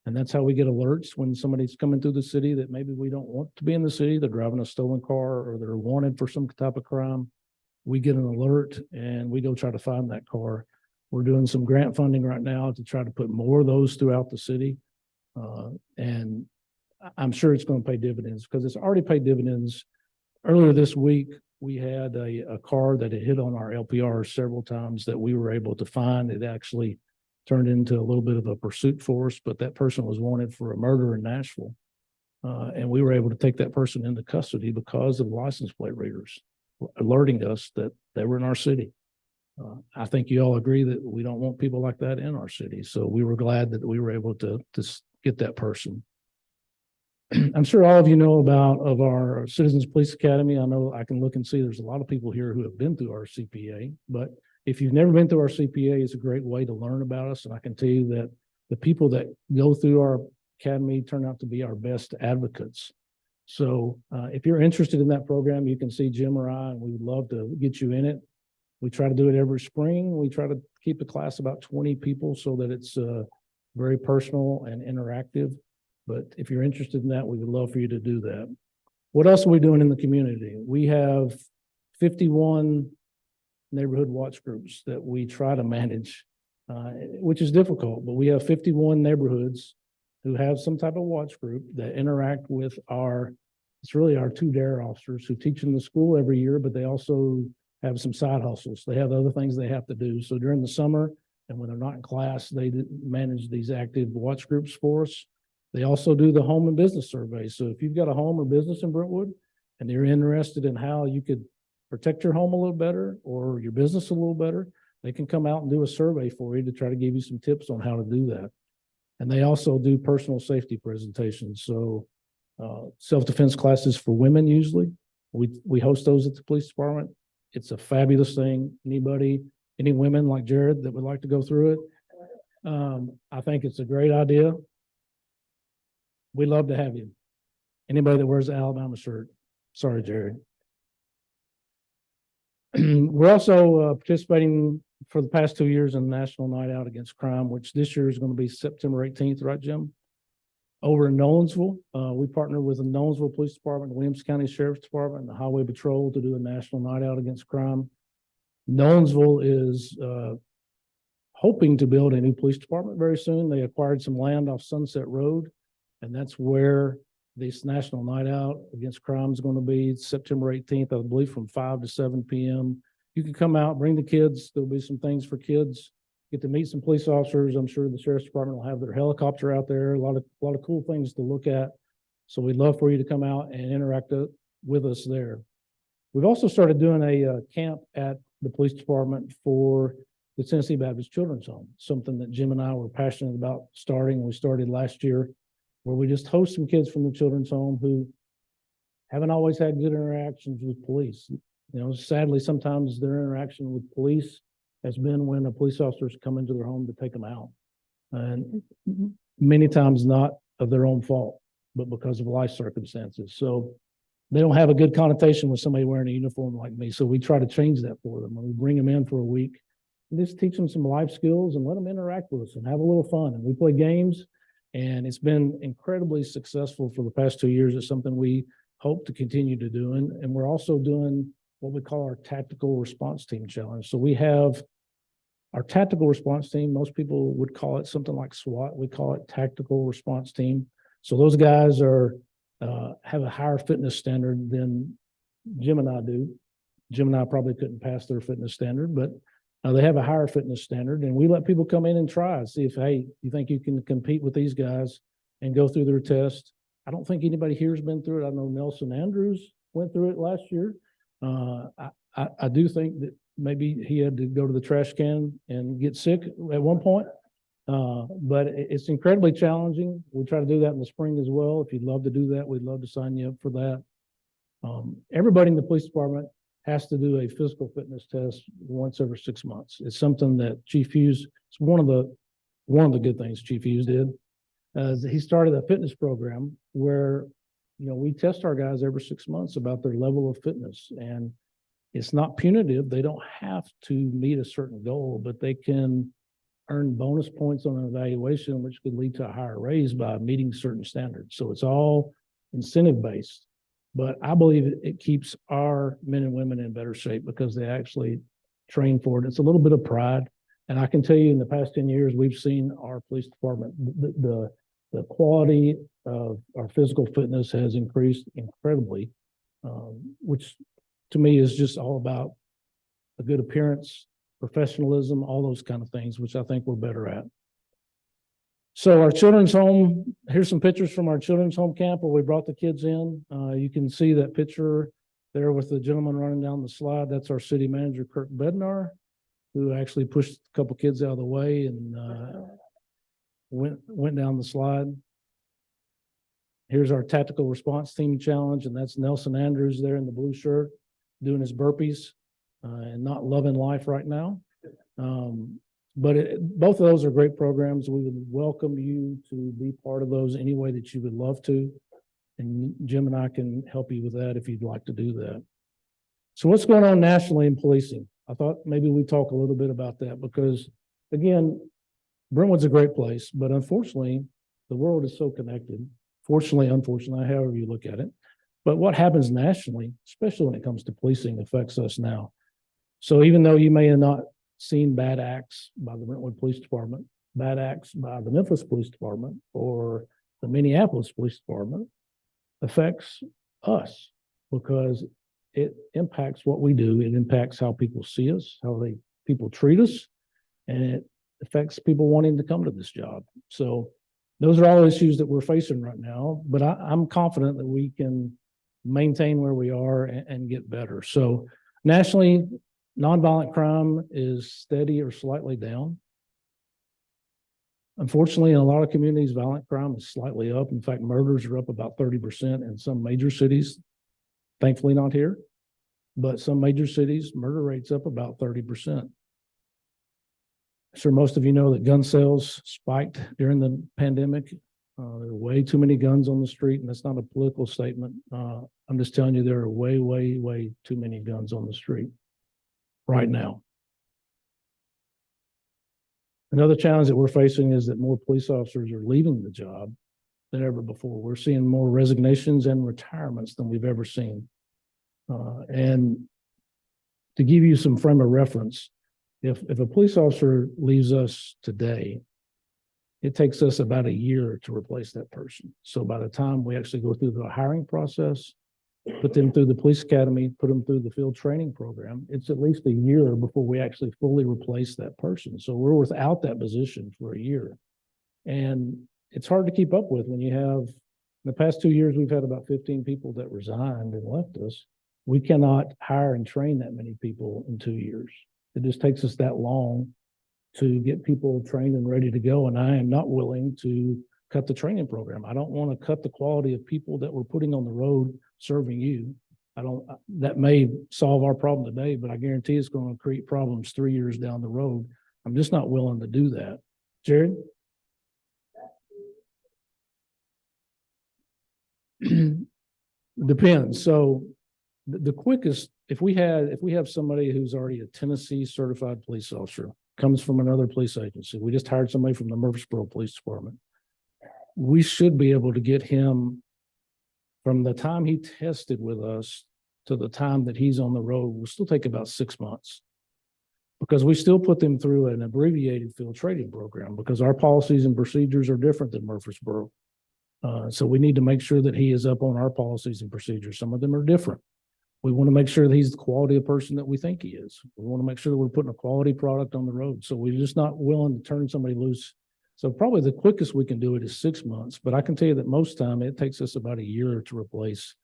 And that's how we get alerts when somebody's coming through the city that maybe we don't want to be in the city. They're driving a stolen car or they're wanted for some type of crime. We get an alert and we go try to find that car. We're doing some grant funding right now to try to put more of those throughout the city. And I'm sure it's going to pay dividends because it's already paid dividends. Earlier this week, we had a car that had hit on our LPR several times that we were able to find. It actually turned into a little bit of a pursuit for us, but that person was wanted for a murder in Nashville. And we were able to take that person into custody because of license plate readers alerting us that they were in our city. I think you all agree that we don't want people like that in our city. So we were glad that we were able to get that person. I'm sure all of you know about our Citizens Police Academy. I know I can look and see there's a lot of people here who have been through our CPA, but if you've never been through our CPA, it's a great way to learn about us. And I can tell you that the people that go through our academy turn out to be our best advocates. So if you're interested in that program, you can see Jim or I, and we would love to get you in it. We try to do it every spring. We try to keep the class about 20 people so that it's very personal and interactive. But if you're interested in that, we would love for you to do that. What else are we doing in the community? We have 51 neighborhood watch groups that we try to manage, which is difficult, but we have 51 neighborhoods who have some type of watch group that interact with it's really our 2 DARE officers who teach in the school every year, but they also have some side hustles. They have other things they have to do. So during the summer and when they're not in class, they manage these active watch groups for us. They also do the home and business surveys. So if you've got a home or business in Brentwood and you're interested in how you could protect your home a little better or your business a little better, they can come out and do a survey for you to try to give you some tips on how to do that. And they also do personal safety presentations. So self-defense classes for women usually. We host those at the police department. It's a fabulous thing. Any women like Jared that would like to go through it, I think it's a great idea. We'd love to have you. Anybody that wears the Alabama shirt. Sorry, Jared. We're also participating for the past 2 years in the National Night Out Against Crime, which this year is going to be September 18th, right, Jim? Over in Nolensville. We partner with the Nolensville Police Department, the Williams County Sheriff's Department, and the Highway Patrol to do a National Night Out Against Crime. Nolensville is hoping to build a new police department very soon. They acquired some land off Sunset Road, and that's where this National Night Out Against Crime is going to be September 18th, I believe, from 5 to 7 p.m. You can come out, bring the kids. There'll be some things for kids. Get to meet some police officers. I'm sure the Sheriff's Department will have their helicopter out there. A lot of cool things to look at. So we'd love for you to come out and interact with us there. We've also started doing a camp at the police department for the Tennessee Baptist Children's Home, something that Jim and I were passionate about starting. We started last year, where we just host some kids from the children's home who haven't always had good interactions with police. You know, sadly, sometimes their interaction with police has been when a police officer's come into their home to take them out. And many times not of their own fault, but because of life circumstances. So they don't have a good connotation with somebody wearing a uniform like me. So we try to change that for them. And we bring them in for a week and just teach them some life skills and let them interact with us and have a little fun. And we play games, and it's been incredibly successful for the past 2 years. It's something we hope to continue to do. And we're also doing what we call our Tactical Response Team Challenge. So we have our Tactical Response Team. Most people would call it something like SWAT. We call it Tactical Response Team. So those guys have a higher fitness standard than Jim and I do. Jim and I probably couldn't pass their fitness standard, but They have a higher fitness standard, and we let people come in and try and see if, hey, you think you can compete with these guys and go through their test. I don't think anybody here has been through it. I know Nelson Andrews went through it last year. I do think that maybe he had to go to the trash can and get sick at one point. But it's incredibly challenging. We try to do that in the spring as well. If you'd love to do that, we'd love to sign you up for that. Everybody in the police department has to do a physical fitness test once every 6 months. It's something that Chief Hughes, it's one of the good things Chief Hughes did. He started a fitness program where, we test our guys every 6 months about their level of fitness, and it's not punitive. They don't have to meet a certain goal, but they can earn bonus points on an evaluation, which could lead to a higher raise by meeting certain standards. So it's all incentive based, but I believe it keeps our men and women in better shape because they actually train for it. It's a little bit of pride. And I can tell you in the past 10 years, we've seen our police department, the quality of our physical fitness has increased incredibly, which to me is just all about a good appearance, professionalism, all those kind of things, which I think we're better at. So our children's home, here's some pictures from our children's home camp where we brought the kids in. You can see that picture there with the gentleman running down the slide. That's our city manager, Kirk Bednar, who actually pushed a couple kids out of the way and went down the slide. Here's our tactical response team challenge, and that's Nelson Andrews there in the blue shirt doing his burpees and not loving life right now. But both of those are great programs. We would welcome you to be part of those any way that you would love to. And Jim and I can help you with that if you'd like to do that. So what's going on nationally in policing? I thought maybe we'd talk a little bit about that because, again, Brentwood's a great place, but unfortunately, the world is so connected. Fortunately, unfortunately, however you look at it. But what happens nationally, especially when it comes to policing, affects us now. So even though you may have not seen bad acts by the Brentwood Police Department, bad acts by the Memphis Police Department, or the Minneapolis Police Department, affects us because it impacts what we do. It impacts how people see us, how people treat us, and it affects people wanting to come to this job. So those are all issues that we're facing right now, but I'm confident that we can maintain where we are and get better. So nationally, nonviolent crime is steady or slightly down. Unfortunately, in a lot of communities, violent crime is slightly up. In fact, murders are up about 30% in some major cities. Thankfully not here, but some major cities, murder rates up about 30%. I'm sure most of you know that gun sales spiked during the pandemic. There are way too many guns on the street, and that's not a political statement. I'm just telling you there are way, way, way too many guns on the street right now. Another challenge that we're facing is that more police officers are leaving the job than ever before. We're seeing more resignations and retirements than we've ever seen. And to give you some frame of reference, if a police officer leaves us today, it takes us about a year to replace that person. So by the time we actually go through the hiring process, put them through the police academy, put them through the field training program, it's at least a year before we actually fully replace that person. So we're without that position for a year. And it's hard to keep up with when you have, in the past 2 years, we've had about 15 people that resigned and left us. We cannot hire and train that many people in 2 years. It just takes us that long to get people trained and ready to go. And I am not willing to cut the training program. I don't want to cut the quality of people that we're putting on the road serving you. That may solve our problem today, but I guarantee it's going to create problems 3 years down the road. I'm just not willing to do that. Jared? Depends. So the quickest, if we have somebody who's already a Tennessee certified police officer, comes from another police agency. We just hired somebody from the Murfreesboro Police Department. We should be able to get him from the time he tested with us to the time that he's on the road. Will still take about 6 months because we still put them through an abbreviated field training program because our policies and procedures are different than Murfreesboro. So we need to make sure that he is up on our policies and procedures. Some of them are different. We want to make sure that he's the quality of person that we think he is. We want to make sure that we're putting a quality product on the road. So we're just not willing to turn somebody loose. So probably the quickest we can do it is 6 months, but I can tell you that most time it takes us about a year to replace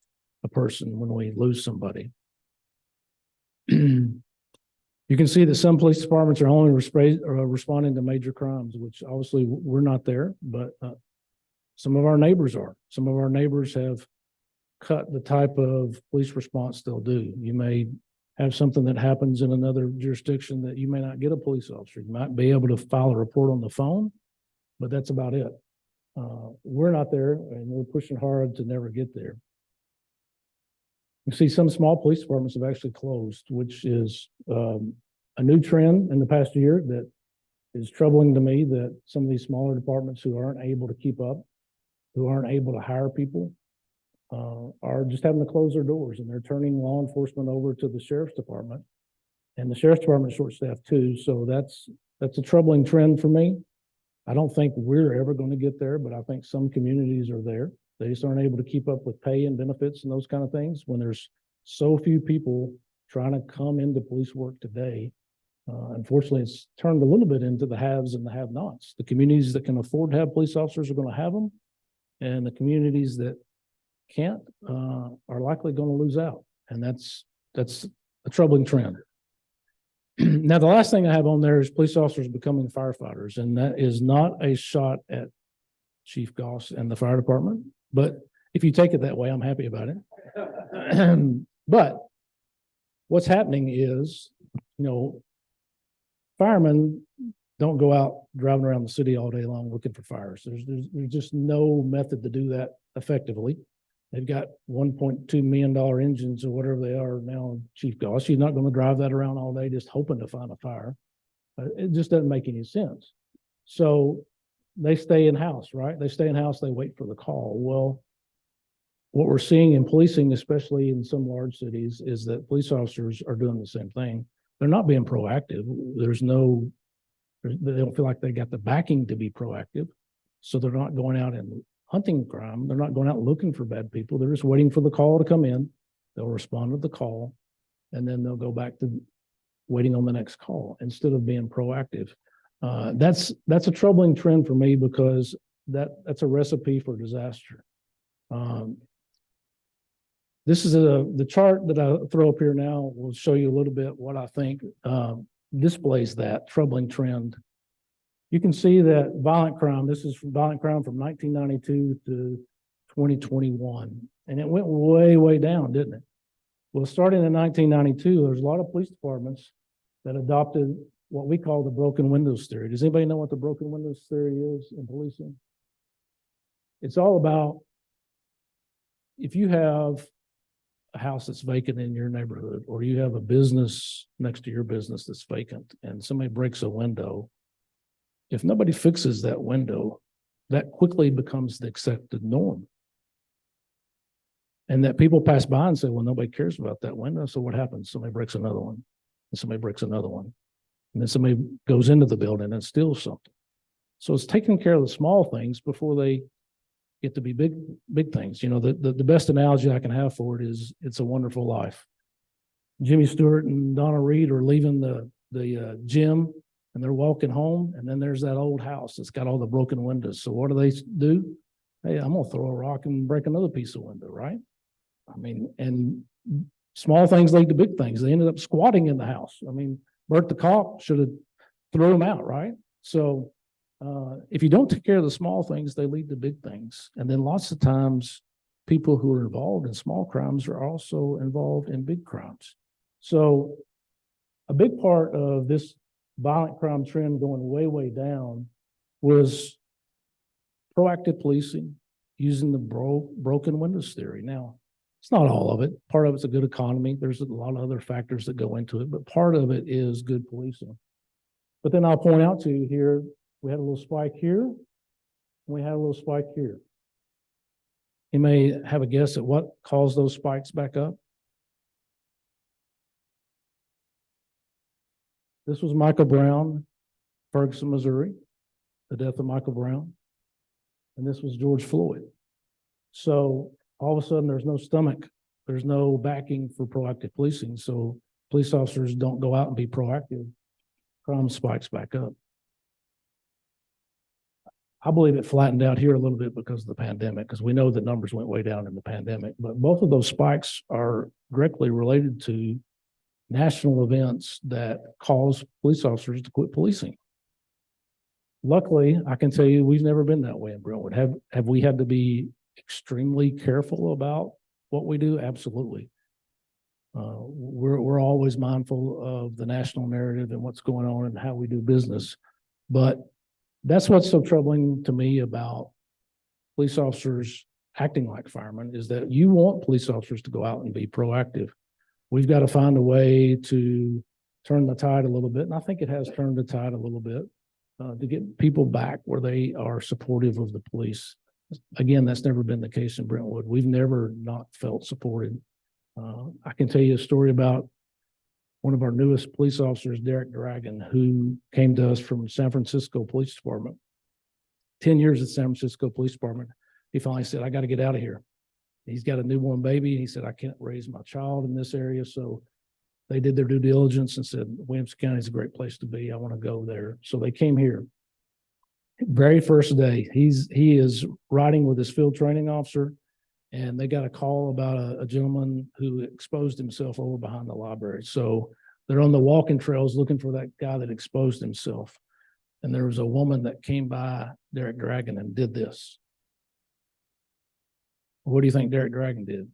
a person when we lose somebody. You can see that some police departments are only responding to major crimes, which obviously we're not there, but some of our neighbors are. Some of our neighbors have cut the type of police response they'll do. You may have something that happens in another jurisdiction that you may not get a police officer. You might be able to file a report on the phone, but that's about it. We're not there, and we're pushing hard to never get there. You see some small police departments have actually closed, which is a new trend in the past year that is troubling to me, that some of these smaller departments who aren't able to keep up, who aren't able to hire people, are just having to close their doors, and they're turning law enforcement over to the sheriff's department. And the sheriff's department is short-staffed too, so that's a troubling trend for me. I don't think we're ever going to get there, but I think some communities are there. They just aren't able to keep up with pay and benefits and those kind of things when there's so few people trying to come into police work today. Unfortunately, it's turned a little bit into the haves and the have-nots. The communities that can afford to have police officers are going to have them, and the communities that can't are likely going to lose out, and that's a troubling trend. Now, the last thing I have on there is police officers becoming firefighters, and that is not a shot at Chief Goss and the fire department, but if you take it that way, I'm happy about it. But what's happening is, firemen don't go out driving around the city all day long looking for fires. There's just no method to do that effectively. They've got $1.2 million engines or whatever they are now, Chief Goss. You're not going to drive that around all day just hoping to find a fire. It just doesn't make any sense. So they stay in-house, right? They stay in-house, they wait for the call. Well, what we're seeing in policing, especially in some large cities, is that police officers are doing the same thing. They're not being proactive. They don't feel like they got the backing to be proactive. So they're not going out and hunting crime. They're not going out looking for bad people. They're just waiting for the call to come in. They'll respond to the call, and then they'll go back to waiting on the next call instead of being proactive. That's a troubling trend for me, because that's a recipe for disaster. This is the chart that I throw up here now will show you a little bit what I think displays that troubling trend. You can see that violent crime, this is violent crime from 1992 to 2021. And it went way, way down, didn't it? Well, starting in 1992, there's a lot of police departments that adopted what we call the broken windows theory. Does anybody know what the broken windows theory is in policing? It's all about, if you have a house that's vacant in your neighborhood, or you have a business next to your business that's vacant, and somebody breaks a window, if nobody fixes that window, that quickly becomes the accepted norm. And that people pass by and say, well, nobody cares about that window. So what happens? Somebody breaks another one, and somebody breaks another one. And then somebody goes into the building and steals something. So it's taking care of the small things before they get to be big things. The best analogy I can have for it is It's a Wonderful Life. Jimmy Stewart and Donna Reed are leaving the gym, and they're walking home, and then there's that old house that's got all the broken windows. So what do? Hey, I'm gonna throw a rock and break another piece of window, right? I mean, and small things lead to big things. They ended up squatting in the house. I mean, Bert the cop should have thrown him out, right? So if you don't take care of the small things, they lead to big things. And then lots of times, people who are involved in small crimes are also involved in big crimes. So a big part of this violent crime trend going way, way down was proactive policing using the broken windows theory. Now, it's not all of it. Part of it's a good economy. There's a lot of other factors that go into it, but part of it is good policing. But then I'll point out to you here, we had a little spike here, and we had a little spike here. You may have a guess at what caused those spikes back up. This was Michael Brown, Ferguson, Missouri, the death of Michael Brown. And this was George Floyd. So all of a sudden, there's no stomach There's no backing for proactive policing, so police officers don't go out and be proactive. Crime spikes back up. I believe it flattened out here a little bit because of the pandemic, because we know the numbers went way down in the pandemic, but both of those spikes are directly related to national events that cause police officers to quit policing. Luckily, I can tell you, we've never been that way in Brentwood. Have we had to be extremely careful about what we do? Absolutely. We're always mindful of the national narrative and what's going on and how we do business. But that's what's so troubling to me about police officers acting like firemen, is that you want police officers to go out and be proactive. We've got to find a way to turn the tide a little bit. And I think it has turned the tide a little bit to get people back where they are supportive of the police. Again, that's never been the case in Brentwood. We've never not felt supported. I can tell you a story about one of our newest police officers, Derek Dragon, who came to us from San Francisco Police Department. 10 years at San Francisco Police Department. He finally said, I got to get out of here. He's got a newborn baby. And he said, I can't raise my child in this area. So they did their due diligence and said, Williamson County is a great place to be. I want to go there. So they came here. Very first day, he is riding with his field training officer, and they got a call about a gentleman who exposed himself over behind the library. So they're on the walking trails looking for that guy that exposed himself. And there was a woman that came by Derek Dragon and did this. What do you think Derek Dragon did?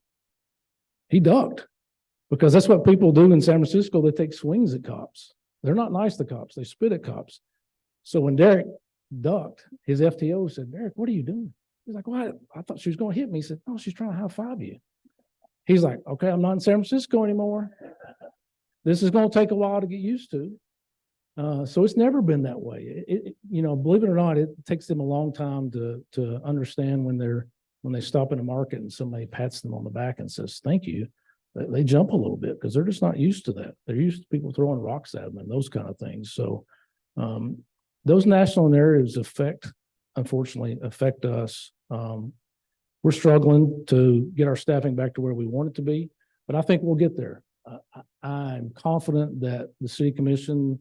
He ducked, because that's what people do in San Francisco. They take swings at cops. They're not nice to cops. They spit at cops. So when Derek ducked, his FTO said, Derek, what are you doing? He's like, well, I thought she was going to hit me. He said, no, she's trying to high-five you. He's like, okay, I'm not in San Francisco anymore. This is going to take a while to get used to. So it's never been that way. Believe it or not, it takes them a long time to understand when they stop in a market and somebody pats them on the back and says, thank you. They jump a little bit because they're just not used to that. They're used to people throwing rocks at them and those kind of things. So those national narratives unfortunately affect us. We're struggling to get our staffing back to where we want it to be, but I think we'll get there. I'm confident that the city commission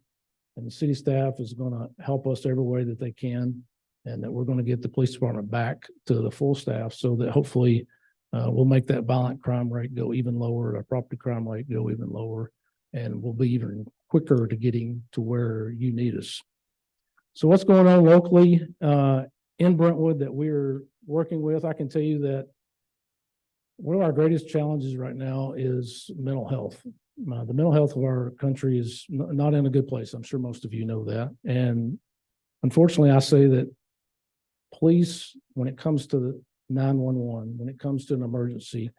and the city staff is going to help us every way that they can, and that we're going to get the police department back to the full staff so that hopefully we'll make that violent crime rate go even lower, our property crime rate go even lower, and we'll be even quicker to getting to where you need us. So what's going on locally in Brentwood that we're working with? I can tell you that one of our greatest challenges right now is mental health. The mental health of our country is not in a good place. I'm sure most of you know that. And unfortunately, I say that police, when it comes to 911, when it comes to an emergency,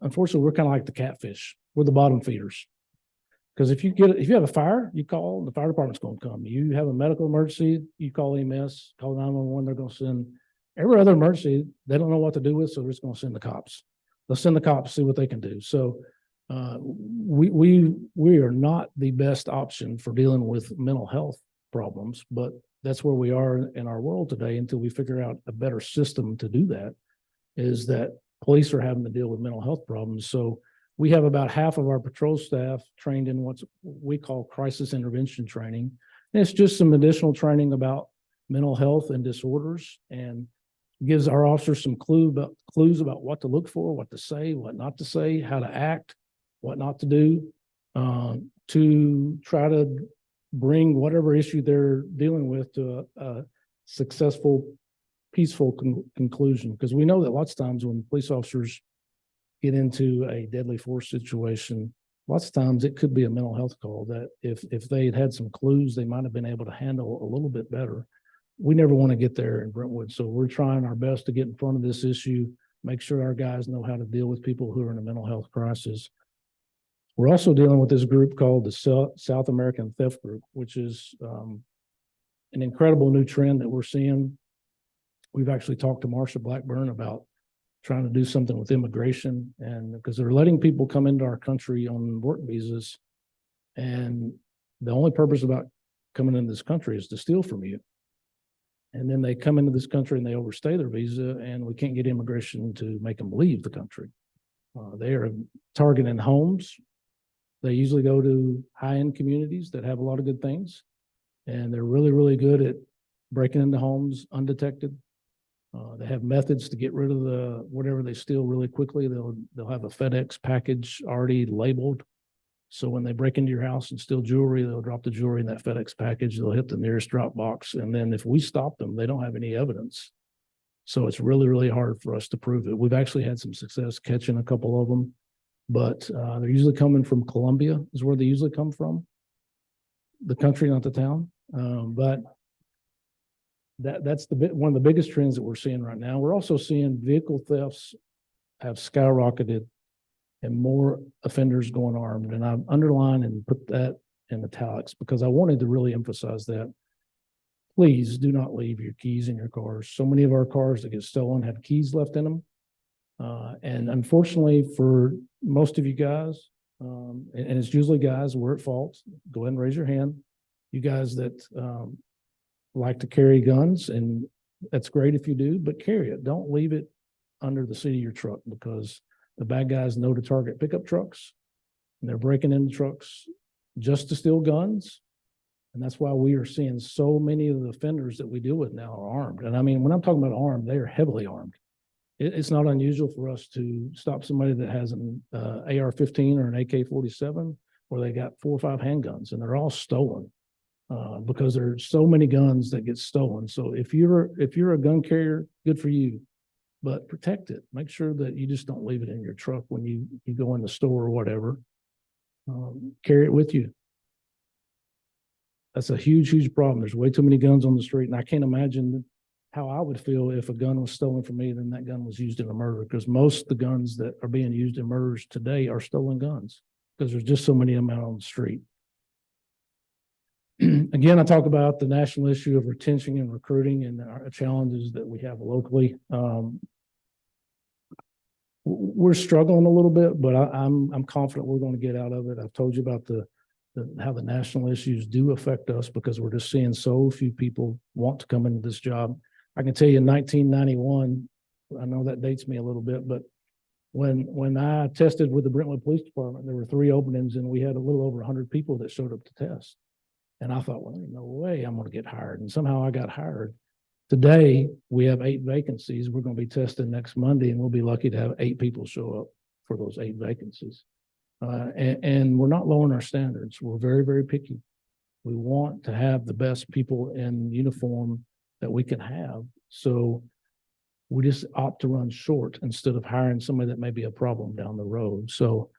unfortunately, we're kind of like the catfish. We're the bottom feeders. Because if you have a fire, you call, the fire department's going to come. You have a medical emergency, you call EMS, call 911, they're going to send. Every other emergency, they don't know what to do with, so they're just going to send the cops. They'll send the cops, see what they can do. So we are not the best option for dealing with mental health problems, but that's where we are in our world today until we figure out a better system to do that, is that police are having to deal with mental health problems. So we have about half of our patrol staff trained in what we call crisis intervention training. And it's just some additional training about mental health and disorders, and gives our officers some clues about what to look for, what to say, what not to say, how to act, what not to do, to try to bring whatever issue they're dealing with to a successful, peaceful conclusion. Because we know that lots of times when police officers get into a deadly force situation, lots of times it could be a mental health call that if they had some clues, they might have been able to handle a little bit better. We never want to get there in Brentwood. So we're trying our best to get in front of this issue, make sure our guys know how to deal with people who are in a mental health crisis. We're also dealing with this group called the South American Theft Group, which is an incredible new trend that we're seeing. We've actually talked to Marsha Blackburn about trying to do something with immigration, and because they're letting people come into our country on work visas, and the only purpose about coming into this country is to steal from you. And then they come into this country and they overstay their visa, and we can't get immigration to make them leave the country. They are targeting homes. They usually go to high-end communities that have a lot of good things. And they're really, really good at breaking into homes undetected. They have methods to get rid of whatever they steal really quickly. They'll have a FedEx package already labeled. So when they break into your house and steal jewelry, they'll drop the jewelry in that FedEx package. They'll hit the nearest drop box. And then if we stop them, they don't have any evidence. So it's really, really hard for us to prove it. We've actually had some success catching a couple of them, but they're usually coming from Colombia is where they usually come from. The country, not the town. But that's one of the biggest trends that we're seeing right now. We're also seeing vehicle thefts have skyrocketed and more offenders going armed. And I've underlined and put that in italics because I wanted to really emphasize that. Please do not leave your keys in your cars. So many of our cars that get stolen have keys left in them. And unfortunately for most of you guys, and it's usually guys, we're at fault. Go ahead and raise your hand. You guys that like to carry guns, and that's great if you do, but carry it. Don't leave it under the seat of your truck because the bad guys know to target pickup trucks and they're breaking into trucks just to steal guns. And that's why we are seeing so many of the offenders that we deal with now are armed. And I mean, when I'm talking about armed, they are heavily armed. It's not unusual for us to stop somebody that has an AR-15 or an AK-47, or they got 4 or 5 handguns, and they're all stolen because there's so many guns that get stolen. So if you're a gun carrier, good for you, but protect it. Make sure that you just don't leave it in your truck when you go in the store or whatever. Carry it with you. That's a huge, huge problem. There's way too many guns on the street, and I can't imagine how I would feel if a gun was stolen from me, then that gun was used in a murder, because most of the guns that are being used in murders today are stolen guns because there's just so many of them out on the street. Again, I talk about the national issue of retention and recruiting and our challenges that we have locally. We're struggling a little bit, but I'm confident we're going to get out of it. I've told you about how the national issues do affect us because we're just seeing so few people want to come into this job. I can tell you in 1991, I know that dates me a little bit, but when I tested with the Brentwood Police Department, there were 3 openings and we had a little over 100 people that showed up to test. And I thought, well, there's no way I'm going to get hired. And somehow I got hired. Today, we have 8 vacancies. We're going to be testing next Monday, and we'll be lucky to have 8 people show up for those 8 vacancies. And we're not lowering our standards. We're very, very picky. We want to have the best people in uniform that we can have. So we just opt to run short instead of hiring somebody that may be a problem down the road. So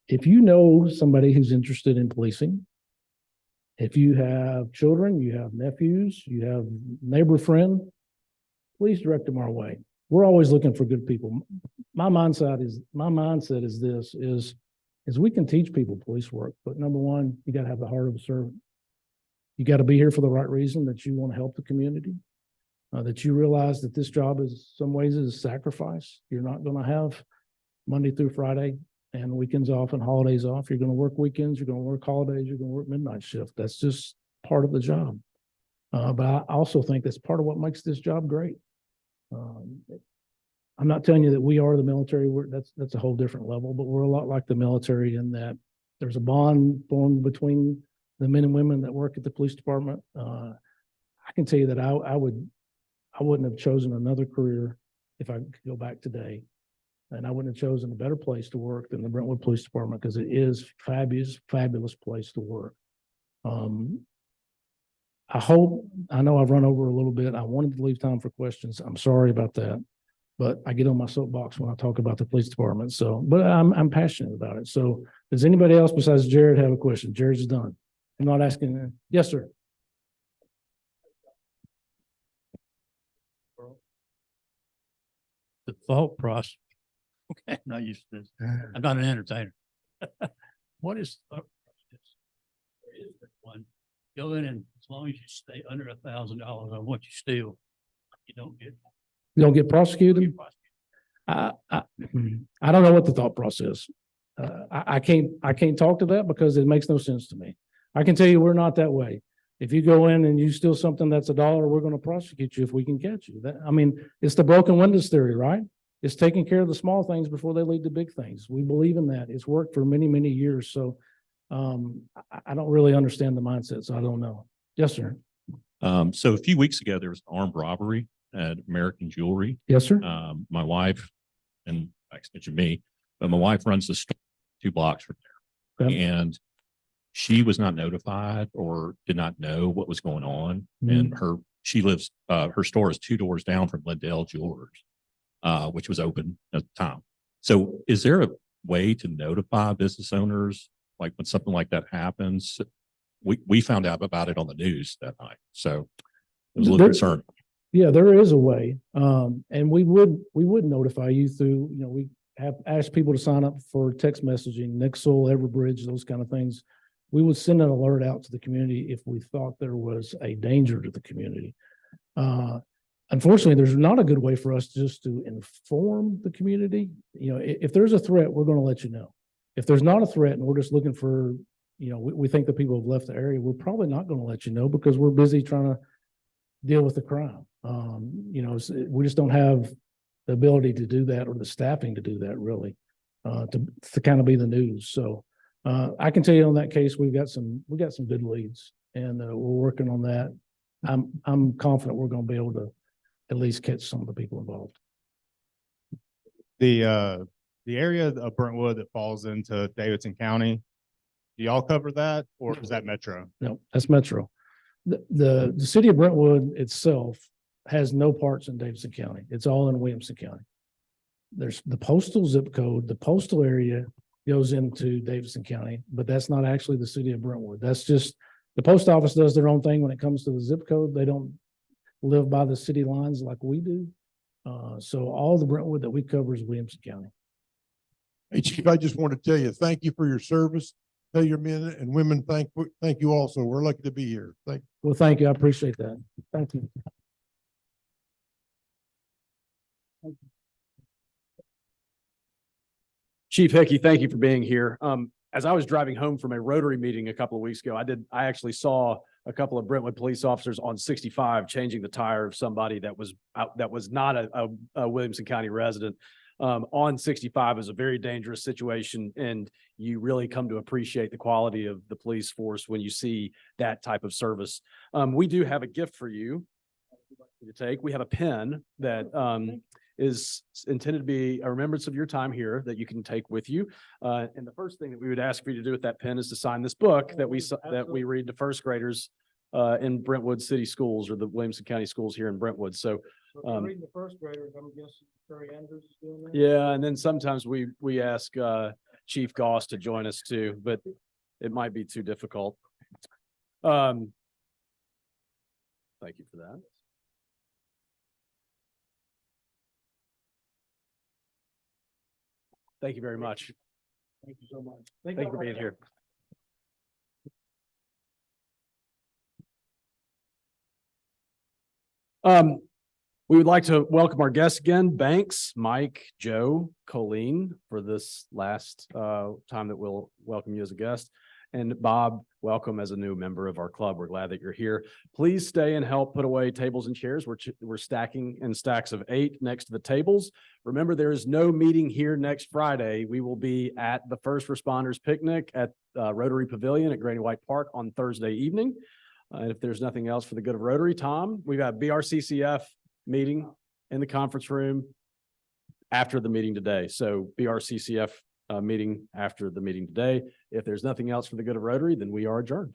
if you know somebody who's interested in policing, if you have children, you have nephews, you have neighbor friend, please direct them our way. We're always looking for good people. My mindset is we can teach people police work, but number one, you got to have the heart of a servant. You got to be here for the right reason, that you want to help the community, that you realize that this job is some ways is a sacrifice. You're not going to have Monday through Friday and weekends off and holidays off. You're going to work weekends, you're going to work holidays, you're going to work midnight shift. That's just part of the job. But I also think that's part of what makes this job great. I'm not telling you that we are the military. That's a whole different level, but we're a lot like the military in that there's a bond formed between the men and women that work at the police department. I can tell you that I wouldn't have chosen another career if I could go back today. And I wouldn't have chosen a better place to work than the Brentwood Police Department because it is fabulous, fabulous place to work. I know I've run over a little bit. I wanted to leave time for questions. I'm sorry about that, but I get on my soapbox when I talk about the police department. So, but I'm passionate about it. So does anybody else besides Jared have a question? Jared's done. I'm not asking. Yes, sir. The thought process. Okay, I'm not used to this. I'm not an entertainer. What is the thought process? There is one. Go in, and as long as you stay under $1,000 on what you steal, you don't get prosecuted. I don't know what the thought process. I can't talk to that because it makes no sense to me. I can tell you we're not that way. If you go in and you steal something that's $1, we're going to prosecute you if we can catch you. I mean, it's the broken windows theory, right? It's taking care of the small things before they lead to big things. We believe in that. It's worked for many, many years. So I don't really understand the mindset, so I don't know. Yes, sir. So a few weeks ago, there was an armed robbery at American Jewelry. Yes, sir. My wife, and by extension me, but my wife runs the store 2 blocks from there. Okay. And she was not notified or did not know what was going on. Mhm. And she lives, her store is 2 doors down from Liddell Jewelers, which was open at the time. So is there a way to notify business owners, like when something like that happens? We found out about it on the news that night, so it was a little concerning. Yeah, there is a way. And we would notify you through, we have asked people to sign up for text messaging, Nixle, Everbridge, those kind of things. We would send an alert out to the community if we thought there was a danger to the community. Unfortunately, there's not a good way for us just to inform the community. If there's a threat, we're going to let you know. If there's not a threat and we're just looking for, we think that people have left the area, we're probably not going to let you know because we're busy trying to deal with the crime. We just don't have the ability to do that or the staffing to do that really, to kind of be the news. So I can tell you on that case, we got some good leads and we're working on that. I'm confident we're going to be able to at least catch some of the people involved. The area of Brentwood that falls into Davidson County, do y'all cover that or is that Metro? No, that's Metro. The city of Brentwood itself has no parts in Davidson County. It's all in Williamson County. There's the postal zip code, the postal area goes into Davidson County, but that's not actually the city of Brentwood. That's just, the post office does their own thing when it comes to the zip code. They don't live by the city lines like we do. So all the Brentwood that we cover is Williamson County. Hey, Chief, I just want to tell you, thank you for your service. Tell your men and women, thank you also. We're lucky to be here. Thank you. Well, thank you. I appreciate that. Thank you. Chief Hickey, thank you for being here. As I was driving home from a Rotary meeting a couple of weeks ago, I actually saw a couple of Brentwood police officers on 65 changing the tire of somebody that was not a Williamson County resident. On 65 is a very dangerous situation, and you really come to appreciate the quality of the police force when you see that type of service. We do have a gift for you to take. We have a pen that is intended to be a remembrance of your time here that you can take with you. And the first thing that we would ask for you to do with that pen is to sign this book that we read to first graders in Brentwood City Schools or the Williamson County Schools here in Brentwood. So reading the first graders, I'm guessing Terry Andrews is doing that. yeah, and then sometimes we ask Chief Goss to join us too, but it might be too difficult. Thank you for that. Thank you very much. Thank you so much. Thank you for being here. We would like to welcome our guests again, Banks, Mike, Joe, Colleen, for this last time that we'll welcome you as a guest. And Bob, welcome as a new member of our club. We're glad that you're here. Please stay and help put away tables and chairs. We're stacking in stacks of 8 next to the tables. Remember, there is no meeting here next Friday. We will be at the First Responders Picnic at Rotary Pavilion at Granny White Park on Thursday evening. And if there's nothing else for the good of Rotary, Tom, we've got BRCCF meeting in the conference room after the meeting today. So BRCCF meeting after the meeting today. If there's nothing else for the good of Rotary, then we are adjourned.